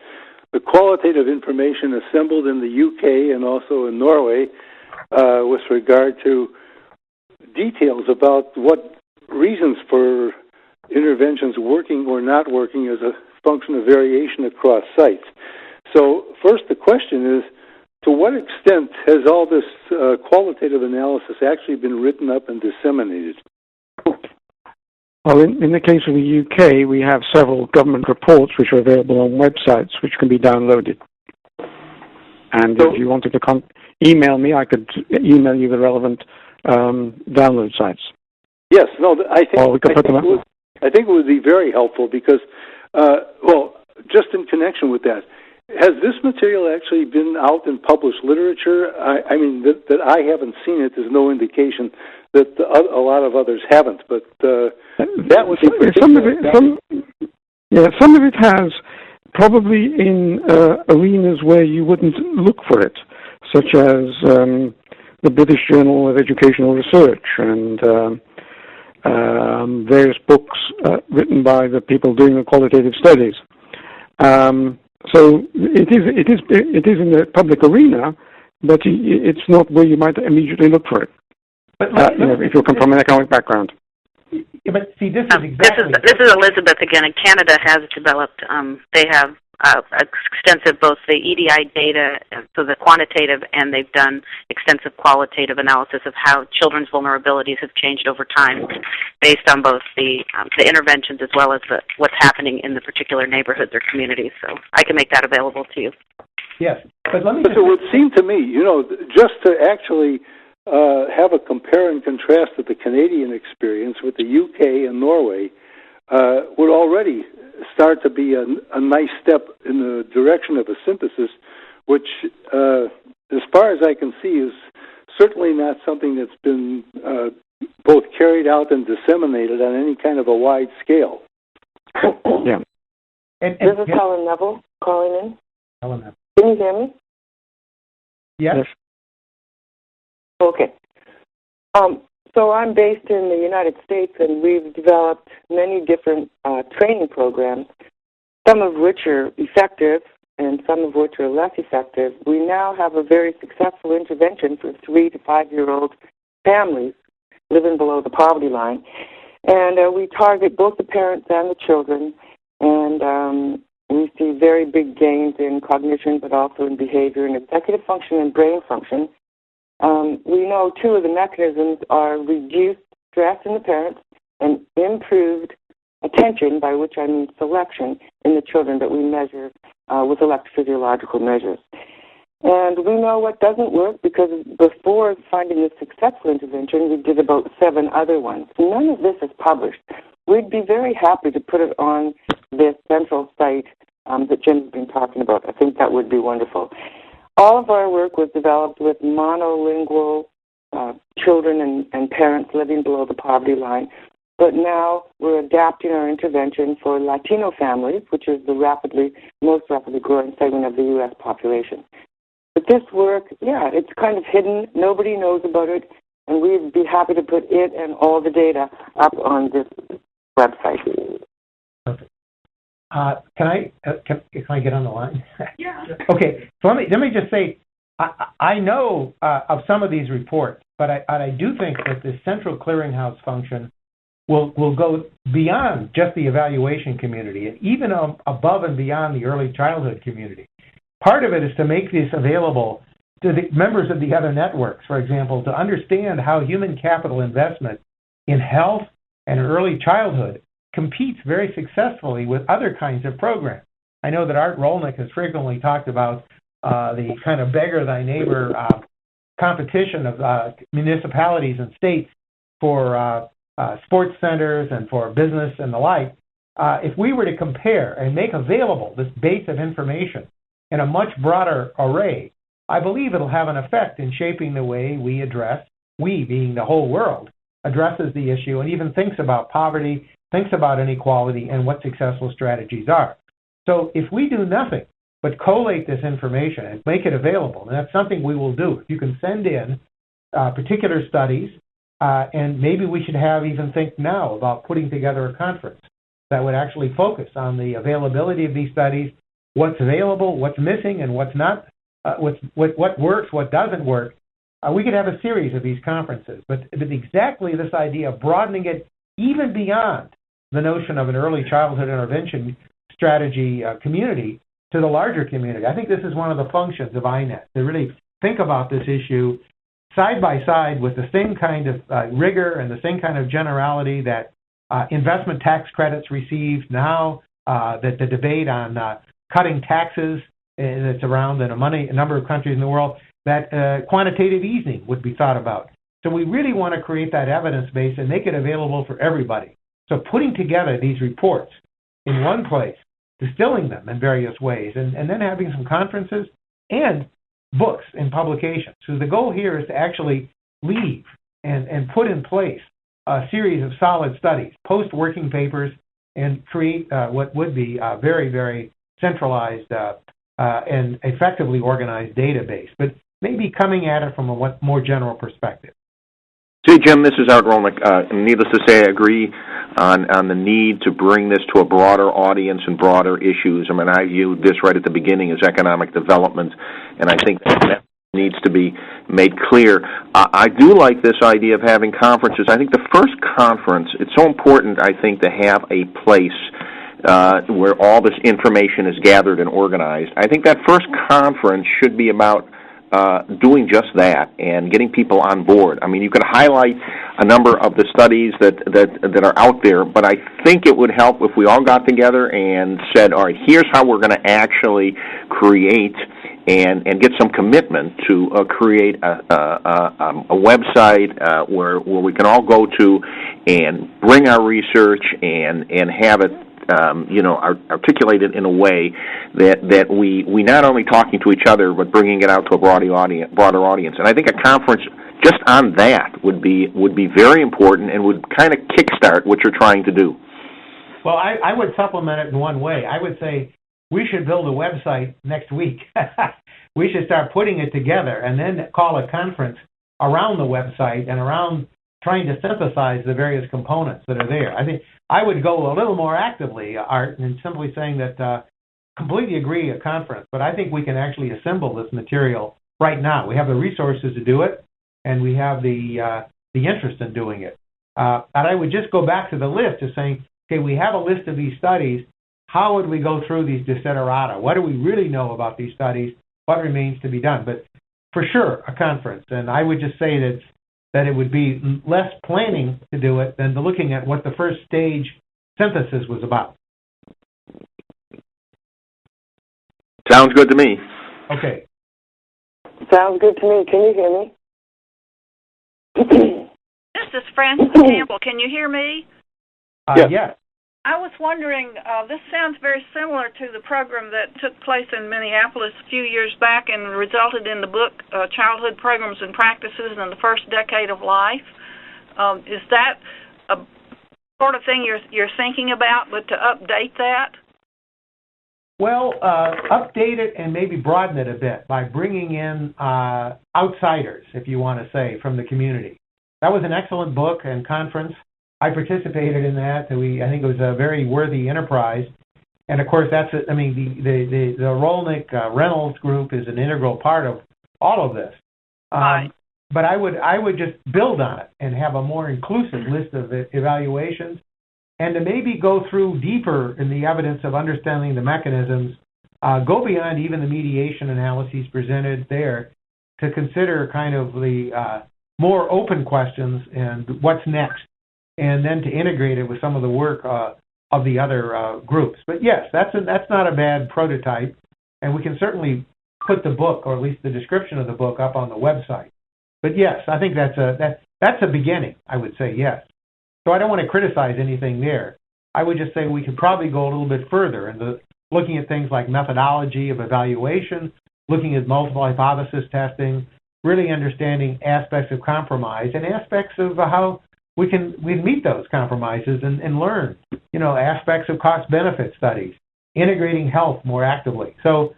the qualitative information assembled in the UK and also in Norway with regard to details about what reasons for interventions working or not working as a function of variation across sites. So first the question is, to what extent has all this qualitative analysis actually been written up and disseminated? Well, in the case of the UK, we have several government reports which are available on websites which can be downloaded. And if you wanted to email me, I could email you the relevant download sites. Yes, no, I think it would be very helpful because, just in connection with that, has this material actually been out in published literature? I mean, that I haven't seen it. There's no indication that a lot of others haven't. But that was some of it has, probably in arenas where you wouldn't look for it, such as the British Journal of Educational Research and various books written by the people doing the qualitative studies. So it is in the public arena, but it's not where you might immediately look for it. But if you come from an economic background. Yeah, but see, this is exactly. This is Elizabeth again. And Canada has developed. They have extensive both the EDI data, so the quantitative, and they've done extensive qualitative analysis of how children's vulnerabilities have changed over time, based on both the interventions as well as what's happening in the particular neighborhoods or communities. So I can make that available to you. Yes, but let me. But it would seem to me, just to actually have a compare and contrast of the Canadian experience with the UK and Norway would already start to be a nice step in the direction of a synthesis, which, as far as I can see, is certainly not something that's been both carried out and disseminated on any kind of a wide scale. Yeah. This is Helen Neville calling in. Helen Neville. Can you hear me? Yes. Okay. So I'm based in the United States, and we've developed many different training programs, some of which are effective and some of which are less effective. We now have a very successful intervention for 3 to 5-year-old families living below the poverty line. And we target both the parents and the children, and we see very big gains in cognition, but also in behavior and executive function and brain function. We know 2 of the mechanisms are reduced stress in the parents and improved attention, by which I mean selection, in the children that we measure with electrophysiological measures. And we know what doesn't work because before finding a successful intervention, we did about 7 other ones. None of this is published. We'd be very happy to put it on this central site that Jim's been talking about. I think that would be wonderful. All of our work was developed with monolingual children and parents living below the poverty line, but now we're adapting our intervention for Latino families, which is the most rapidly growing segment of the U.S. population. But this work, it's kind of hidden. Nobody knows about it, and we'd be happy to put it and all the data up on this website. Perfect. Can I get on the line? Yeah. Okay. So let me just say, I know of some of these reports, but I do think that the central clearinghouse function will go beyond just the evaluation community, and even above and beyond the early childhood community. Part of it is to make this available to the members of the other networks, for example, to understand how human capital investment in health and early childhood competes very successfully with other kinds of programs. I know that Art Rolnick has frequently talked about the kind of beggar thy neighbor competition of municipalities and states for sports centers and for business and the like. If we were to compare and make available this base of information in a much broader array, I believe it'll have an effect in shaping the way we being the whole world, addresses the issue and even thinks about poverty, thinks about inequality, and what successful strategies are. So if we do nothing but collate this information and make it available, and that's something we will do. If you can send in particular studies, and maybe we should even think now about putting together a conference that would actually focus on the availability of these studies, what's available, what's missing, and what's not, what works, what doesn't work. We could have a series of these conferences, but exactly this idea of broadening it even beyond the notion of an early childhood intervention strategy community to the larger community. I think this is one of the functions of INET, to really think about this issue side by side with the same kind of rigor and the same kind of generality that investment tax credits receive now, that the debate on cutting taxes that's around in a number of countries in the world, that quantitative easing would be thought about. So we really want to create that evidence base and make it available for everybody. So putting together these reports in one place, distilling them in various ways, and then having some conferences and books and publications. So the goal here is to actually leave and put in place a series of solid studies, post working papers, and create what would be a very, very centralized and effectively organized database, but maybe coming at it from a more general perspective. See, Jim, this is Art Rolnick. Needless to say, I agree on the need to bring this to a broader audience and broader issues. I mean, I viewed this right at the beginning as economic development, and I think that needs to be made clear. I do like this idea of having conferences. I think the first conference, it's so important, I think, to have a place where all this information is gathered and organized. I think that first conference should be about doing just that and getting people on board. I mean, you could highlight a number of the studies that are out there, but I think it would help if we all got together and said, all right, here's how we're going to actually create and get some commitment to create a website where we can all go to and bring our research and have it articulated in a way that we not only talking to each other, but bringing it out to a broader audience. And I think a conference just on that would be very important and would kind of kickstart what you're trying to do. Well, I would supplement it in one way. I would say we should build a website next week. We should start putting it together and then call a conference around the website and around trying to synthesize the various components that are there. I think I would go a little more actively, Art, in simply saying that completely agree a conference, but I think we can actually assemble this material right now. We have the resources to do it, and we have the interest in doing it. And I would just go back to the list of saying, okay, we have a list of these studies. How would we go through these desiderata? What do we really know about these studies? What remains to be done? But for sure, a conference. And I would just say that it would be less planning to do it than looking at what the first stage synthesis was about. Sounds good to me. Okay. Sounds good to me. Can you hear me? This is Frances Campbell. Can you hear me? Yes. I was wondering, this sounds very similar to the program that took place in Minneapolis a few years back and resulted in the book Childhood Programs and Practices in the First Decade of Life. Is that a sort of thing you're thinking about, but to update that? Well, update it and maybe broaden it a bit by bringing in outsiders, if you want to say, from the community. That was an excellent book and conference. I participated in that. I think it was a very worthy enterprise. And of course, the Rolnick Reynolds group is an integral part of all of this. Right. But I would just build on it and have a more inclusive list of evaluations, and to maybe go through deeper in the evidence of understanding the mechanisms, go beyond even the mediation analyses presented there to consider kind of the more open questions and what's next, and then to integrate it with some of the work of the other groups. But yes, that's not a bad prototype, and we can certainly put the book, or at least the description of the book, up on the website. But yes, I think that's a beginning, I would say, yes. So I don't want to criticize anything there. I would just say we could probably go a little bit further into looking at things like methodology of evaluation, looking at multiple hypothesis testing, really understanding aspects of compromise and aspects of how we meet those compromises and learn, aspects of cost-benefit studies, integrating health more actively. So,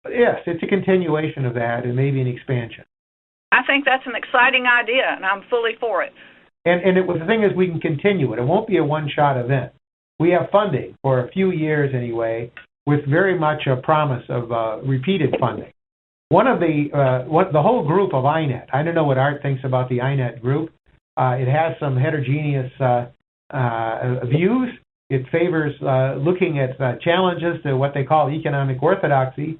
yes, it's a continuation of that and maybe an expansion. I think that's an exciting idea, and I'm fully for it. And the thing is, we can continue it. It won't be a one-shot event. We have funding for a few years anyway, with very much a promise of repeated funding. One of the whole group of INET, I don't know what Art thinks about the INET group. It has some heterogeneous views. It favors looking at challenges to what they call economic orthodoxy,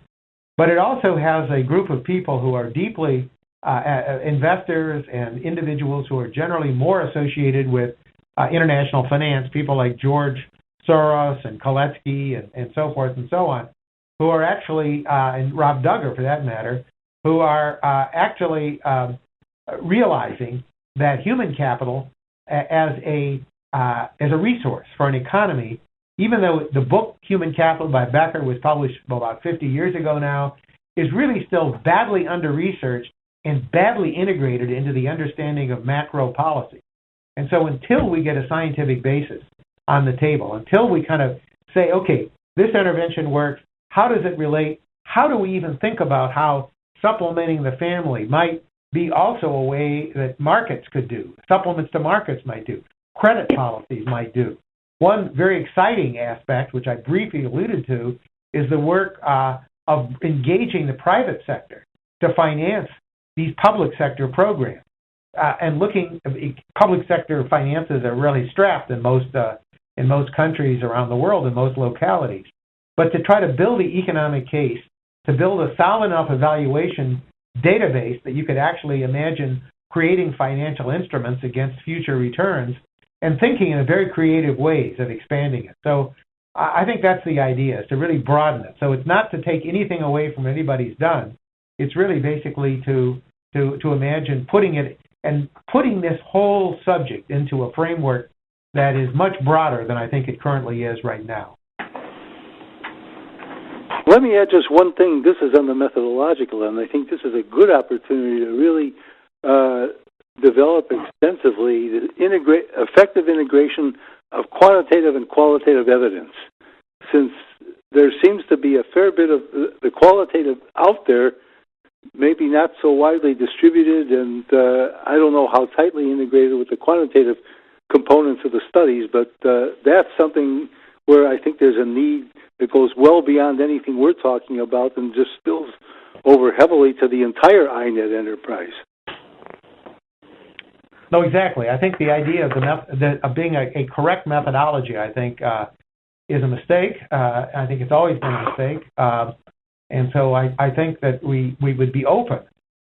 but it also has a group of people who are deeply investors and individuals who are generally more associated with international finance, people like George Soros and Koletsky and so forth and so on, who are actually, and Rob Duggar for that matter, who are actually realizing that human capital as a resource for an economy, even though the book Human Capital by Becker was published about 50 years ago now, is really still badly under-researched and badly integrated into the understanding of macro policy. And so until we get a scientific basis on the table, until we kind of say, okay, this intervention works, how does it relate? How do we even think about how supplementing the family might be also a way that markets could do, supplements to markets might do, credit policies might do? One very exciting aspect, which I briefly alluded to, is the work of engaging the private sector to finance these public sector programs. And looking, public sector finances are really strapped in most countries around the world, in most localities. But to try to build the economic case, to build a solid enough evaluation database that you could actually imagine creating financial instruments against future returns and thinking in very creative ways of expanding it. So I think that's the idea, is to really broaden it. So it's not to take anything away from anybody's done. It's really basically to imagine putting this whole subject into a framework that is much broader than I think it currently is right now. Let me add just one thing. This is on the methodological end. I think this is a good opportunity to really develop extensively the effective integration of quantitative and qualitative evidence. Since there seems to be a fair bit of the qualitative out there, maybe not so widely distributed, and I don't know how tightly integrated with the quantitative components of the studies, but that's something where I think there's a need that goes well beyond anything we're talking about and just spills over heavily to the entire INET enterprise. No, exactly. I think the idea of being a correct methodology, I think, is a mistake. I think it's always been a mistake. And so I think that we would be open.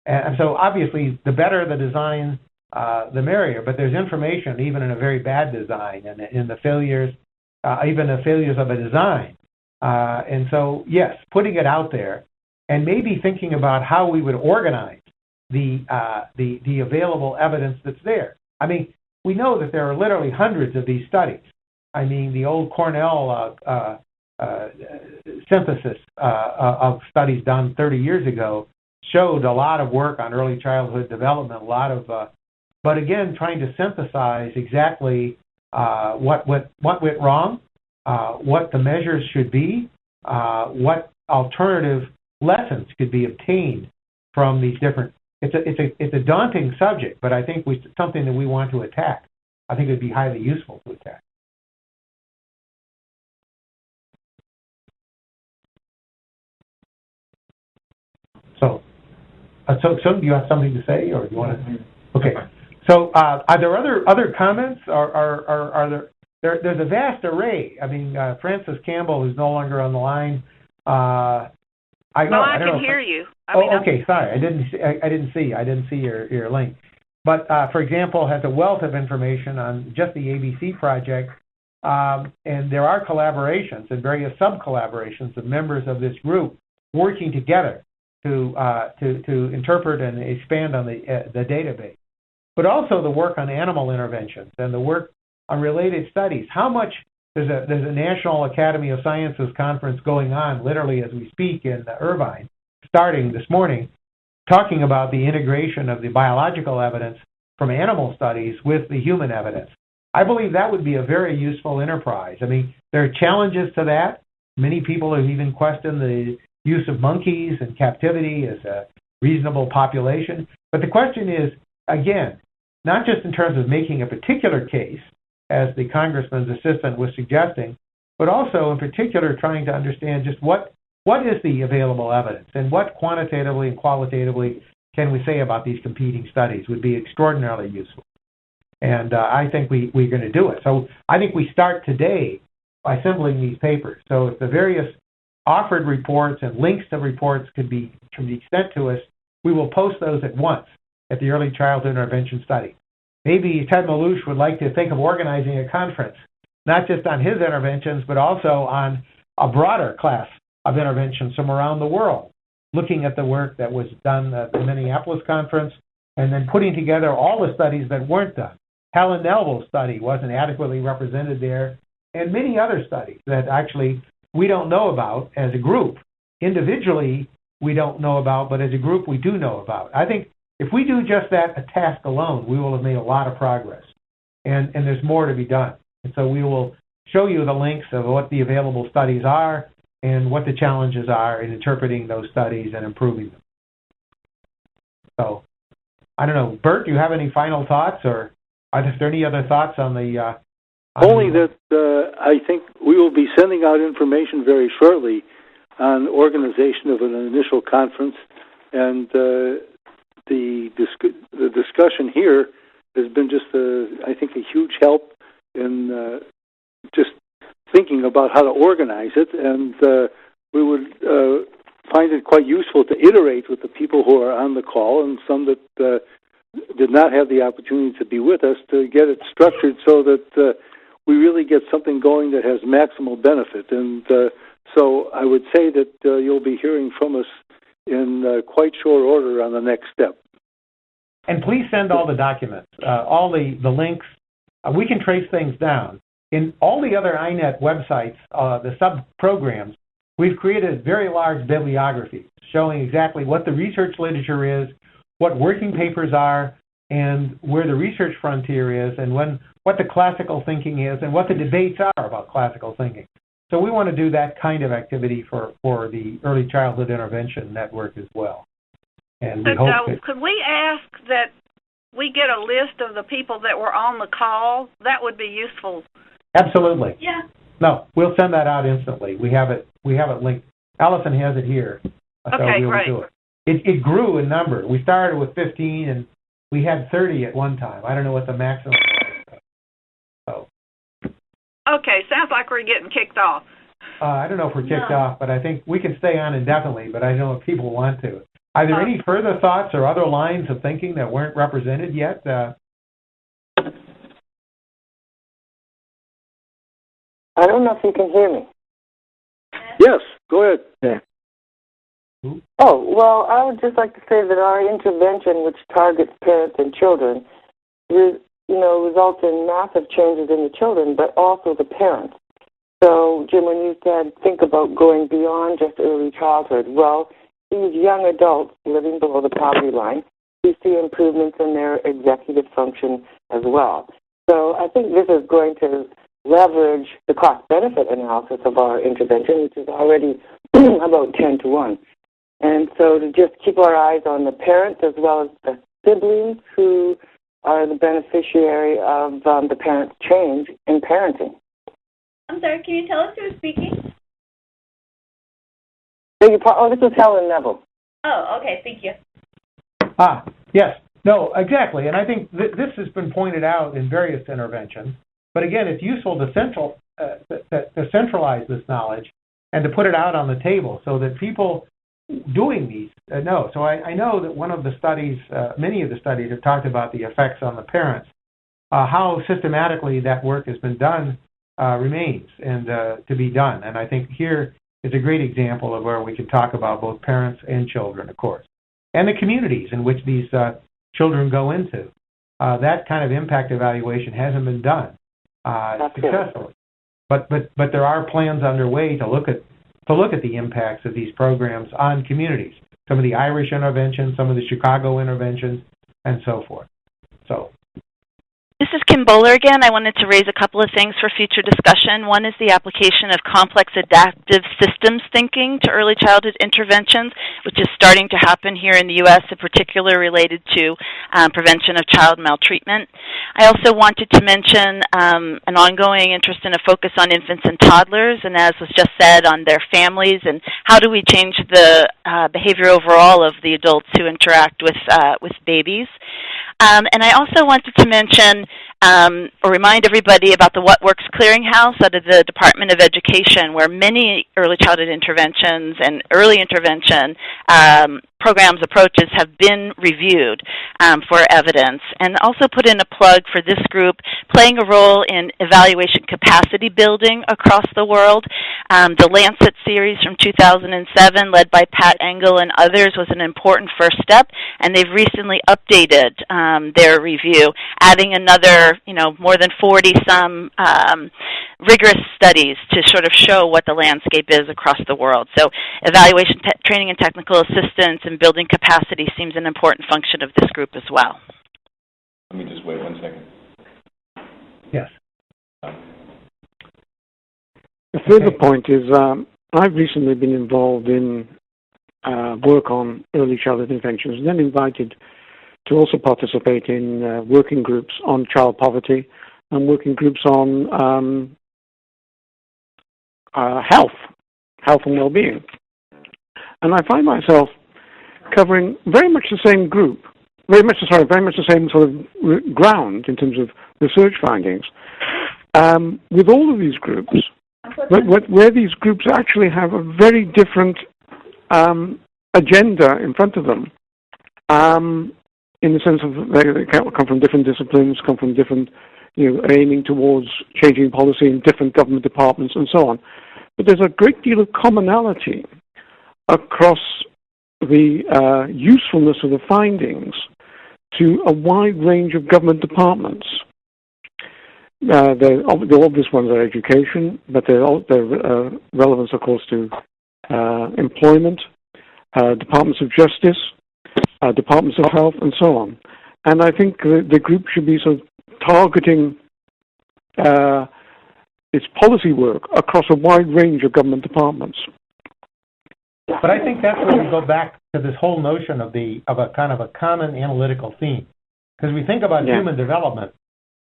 And so obviously the better the design, the merrier. But there's information even in a very bad design and in the failures, even the failures of a design. And so, yes, putting it out there and maybe thinking about how we would organize the available evidence that's there. I mean, we know that there are literally hundreds of these studies. I mean, the old Cornell synthesis of studies done 30 years ago showed a lot of work on early childhood development, but again, trying to synthesize exactly what went wrong, what the measures should be, what alternative lessons could be obtained from these different. It's a daunting subject, but I think it's something that we want to attack. I think it would be highly useful to attack. So do you have something to say, or do you want to? Okay. So, are there other comments? Are there's a vast array. I mean, Francis Campbell, who's no longer on the line. I can hear you. Okay. Sorry, I didn't see your link. But for example, has a wealth of information on just the ABC project, and there are collaborations and various sub-collaborations of members of this group working together to interpret and expand on the database, but also the work on animal interventions and the work on related studies. How much there's a National Academy of Sciences conference going on literally as we speak in Irvine, starting this morning, talking about the integration of the biological evidence from animal studies with the human evidence. I believe that would be a very useful enterprise. I mean, there are challenges to that. Many people have even questioned the use of monkeys in captivity as a reasonable population. But the question is, again, not just in terms of making a particular case, as the congressman's assistant was suggesting, but also in particular trying to understand just what is the available evidence and what quantitatively and qualitatively can we say about these competing studies would be extraordinarily useful. And I think we're going to do it. So I think we start today by assembling these papers. So if the various offered reports and links to reports can be sent to us, we will post those at once at the Early Childhood Intervention Study. Maybe Ted Malouche would like to think of organizing a conference, not just on his interventions, but also on a broader class of interventions from around the world, looking at the work that was done at the Minneapolis conference, and then putting together all the studies that weren't done. Helen Neville's study wasn't adequately represented there, and many other studies that actually we don't know about as a group. Individually, we don't know about, but as a group, we do know about. I think if we do just that, a task alone, we will have made a lot of progress, and there's more to be done. And so we will show you the links of what the available studies are and what the challenges are in interpreting those studies and improving them. So, I don't know, Bert, do you have any final thoughts, or are there any other thoughts on the... Only that I think we will be sending out information very shortly on organization of an initial conference, and the discussion here has been just, I think, a huge help in just thinking about how to organize it, and we would find it quite useful to iterate with the people who are on the call and some that did not have the opportunity to be with us, to get it structured so that we really get something going that has maximal benefit. And so I would say that you'll be hearing from us in quite short order on the next step. And please send all the documents, all the links. We can trace things down. In all the other INET websites, the sub-programs, we've created very large bibliographies showing exactly what the research literature is, what working papers are, and where the research frontier is, and what the classical thinking is, and what the debates are about classical thinking. So we want to do that kind of activity for the Early Childhood Intervention Network as well. And we hope that... Could we ask that we get a list of the people that were on the call? That would be useful. Absolutely. Yeah. No, we'll send that out instantly. We have it linked. Allison has it here. So okay, we'll great. do it. It grew in number. We started with 15, and we had 30 at one time. I don't know what the maximum was. So. Okay, sounds like we're getting kicked off. I don't know if we're kicked off, but I think we can stay on indefinitely, but I don't know if people want to. Are there any further thoughts or other lines of thinking that weren't represented yet? I don't know if you can hear me. Yes, go ahead. Yeah. Oh, well, I would just like to say that our intervention, which targets parents and children, results in massive changes in the children, but also the parents. So, Jim, when you said think about going beyond just early childhood, well, these young adults living below the poverty line, we see improvements in their executive function as well. So I think this is going to leverage the cost-benefit analysis of our intervention, which is already about 10 to 1. And so to just keep our eyes on the parents as well as the siblings who are the beneficiary of the parents' change in parenting. I'm sorry, can you tell us who's speaking? This is Helen Neville. Oh, okay, thank you. Yes. No, exactly. And I think this has been pointed out in various interventions. But again, it's useful to centralize this knowledge and to put it out on the table so that people doing these know. So I know that one of the studies, many of the studies have talked about the effects on the parents. How systematically that work has been done remains and to be done. And I think here is a great example of where we can talk about both parents and children, of course, and the communities in which these children go into. That kind of impact evaluation hasn't been done successfully. But there are plans underway to look at the impacts of these programs on communities. some of the Irish interventions, some of the Chicago interventions, and so forth. So. This is Kim Bowler again. I wanted to raise a couple of things for future discussion. One is the application of complex adaptive systems thinking to early childhood interventions, which is starting to happen here in the U.S., in particular related to prevention of child maltreatment. I also wanted to mention an ongoing interest and a focus on infants and toddlers, and as was just said, on their families, and how do we change the behavior overall of the adults who interact with babies. And I also wanted to mention or remind everybody about the What Works Clearinghouse out of the Department of Education, where many early childhood interventions and early intervention programs, approaches have been reviewed for evidence. And also put in a plug for this group playing a role in evaluation capacity building across the world. The Lancet series from 2007, led by Pat Engel and others, was an important first step, and they've recently updated their review, adding another, more than 40-some rigorous studies to sort of show what the landscape is across the world. So evaluation, training, and technical assistance and building capacity seems an important function of this group as well. Let me just wait 1 second. Yes. The further point is I've recently been involved in work on early childhood interventions, and then invited to also participate in working groups on child poverty and working groups on health and well-being. And I find myself covering very much the same group, very much the same sort of ground in terms of research findings with all of these groups, but where these groups actually have a very different agenda in front of them, in the sense of they come from different disciplines, come from different, aiming towards changing policy in different government departments and so on. But there's a great deal of commonality across the usefulness of the findings to a wide range of government departments. The obvious ones are education, but their relevance, of course, to employment, departments of justice, departments of health, and so on. And I think the group should be sort of targeting its policy work across a wide range of government departments. But I think that's where we go back to this whole notion of a kind of a common analytical theme. Because we think about human development,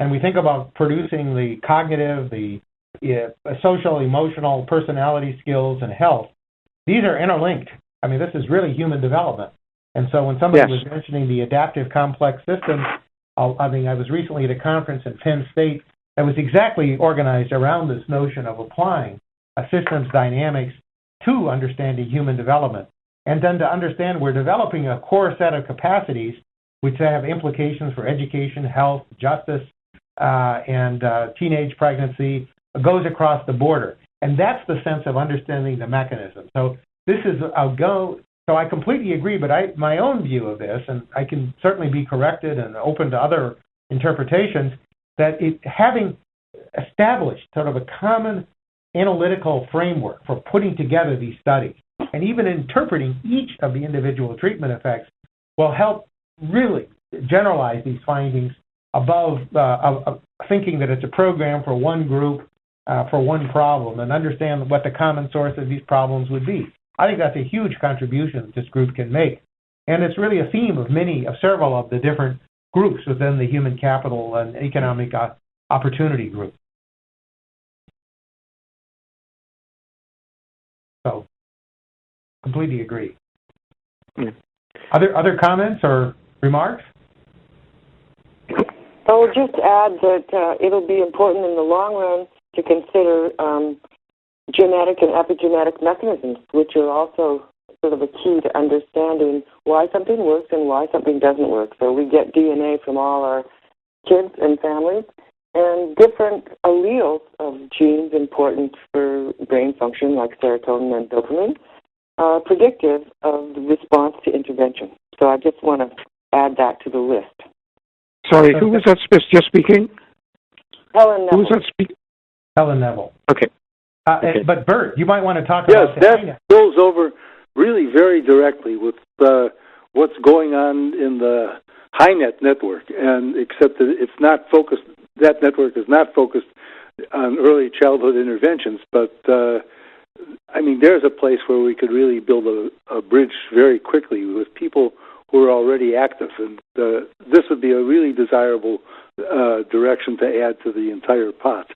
and we think about producing the cognitive, the social, emotional, personality skills, and health. These are interlinked. I mean, this is really human development. And so when somebody was mentioning the adaptive complex systems, I was recently at a conference in Penn State that was exactly organized around this notion of applying a systems dynamics to understanding human development. And then to understand we're developing a core set of capacities which have implications for education, health, justice, and teenage pregnancy, goes across the border. And that's the sense of understanding the mechanism. So this is, so I completely agree, but my own view of this, and I can certainly be corrected and open to other interpretations, that having established sort of a common analytical framework for putting together these studies and even interpreting each of the individual treatment effects will help really generalize these findings above thinking that it's a program for one group, for one problem, and understand what the common source of these problems would be. I think that's a huge contribution that this group can make. And it's really a theme of several of the different groups within the Human Capital and Economic Opportunity Group. So, completely agree. Other comments or remarks? I will just add that it'll be important in the long run to consider genetic and epigenetic mechanisms, which are also sort of a key to understanding why something works and why something doesn't work. So we get DNA from all our kids and families, and different alleles of genes important for brain function, like serotonin and dopamine, are predictive of the response to intervention. So I just want to add that to the list. Sorry, who was that just speaking? Helen Neville. Who was that speaking? Helen Neville. Okay. But Bert, you might want to talk about that goes over really very directly with what's going on in the HiNet network, and except that it's not focused. That network is not focused on early childhood interventions, but I mean, there's a place where we could really build a bridge very quickly with people who are already active, and this would be a really desirable direction to add to the entire pot.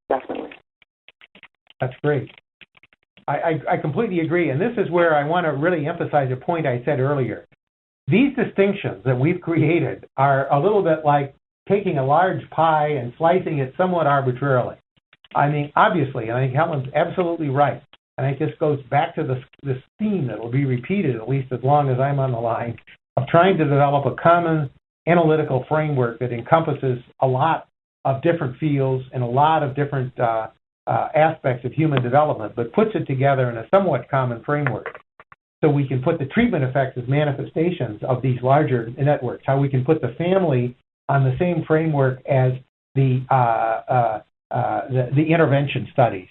Definitely. That's great. I completely agree, and this is where I want to really emphasize a point I said earlier. These distinctions that we've created are a little bit like taking a large pie and slicing it somewhat arbitrarily. I mean, obviously, I think Helen's absolutely right, and it just goes back to this theme that will be repeated at least as long as I'm on the line, of trying to develop a common analytical framework that encompasses a lot of different fields and a lot of different aspects of human development, but puts it together in a somewhat common framework. So we can put the treatment effects as manifestations of these larger networks, how we can put the family on the same framework as the intervention studies,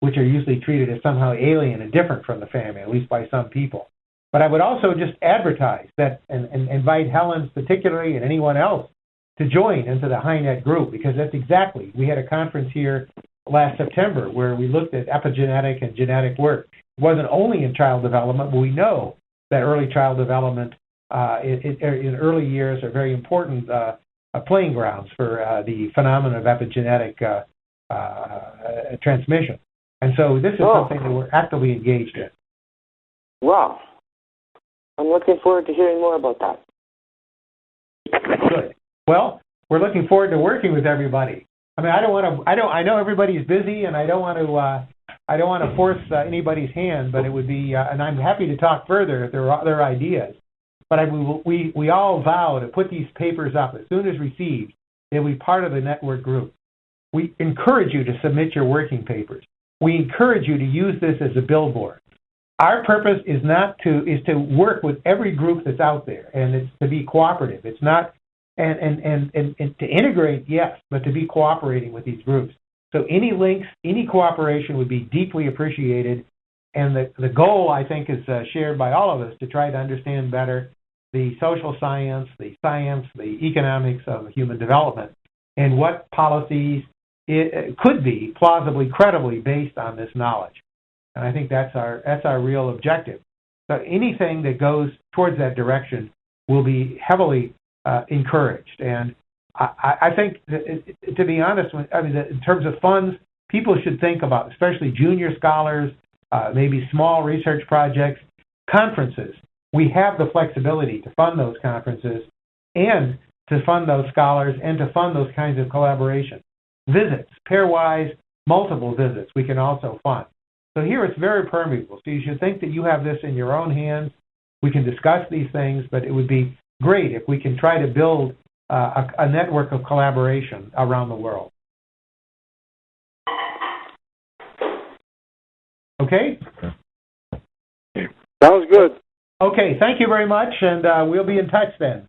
which are usually treated as somehow alien and different from the family, at least by some people. But I would also just advertise that and invite Helen particularly and anyone else to join into the HiNet group, because that's exactly, we had a conference here last September where we looked at epigenetic and genetic work. It wasn't only in child development, but we know that early child development in early years are very important playing grounds for the phenomenon of epigenetic transmission. And so this is something that we're actively engaged in. Wow. I'm looking forward to hearing more about that. Good. Well, we're looking forward to working with everybody. I mean, I know everybody's busy, and I don't want to force anybody's hand, but it would be, and I'm happy to talk further if there are other ideas. But we all vow to put these papers up as soon as received. They'll be part of the network group. We encourage you to submit your working papers. We encourage you to use this as a billboard. Our purpose is to work with every group that's out there, and it's to be cooperative. It's not and to integrate, yes, but to be cooperating with these groups. So any links, any cooperation would be deeply appreciated. And the goal, I think, is shared by all of us to try to understand better the social science, the economics of human development, and what policies it could be plausibly, credibly based on this knowledge. And I think that's our real objective. So anything that goes towards that direction will be heavily encouraged. And I think, to be honest, in terms of funds, people should think about, especially junior scholars, maybe small research projects, conferences. We have the flexibility to fund those conferences and to fund those scholars and to fund those kinds of collaboration. Visits, pairwise, multiple visits, we can also fund. So here it's very permeable. So you should think that you have this in your own hands. We can discuss these things, but it would be great if we can try to build a network of collaboration around the world. Okay? Sounds good. Okay, thank you very much, and we'll be in touch then.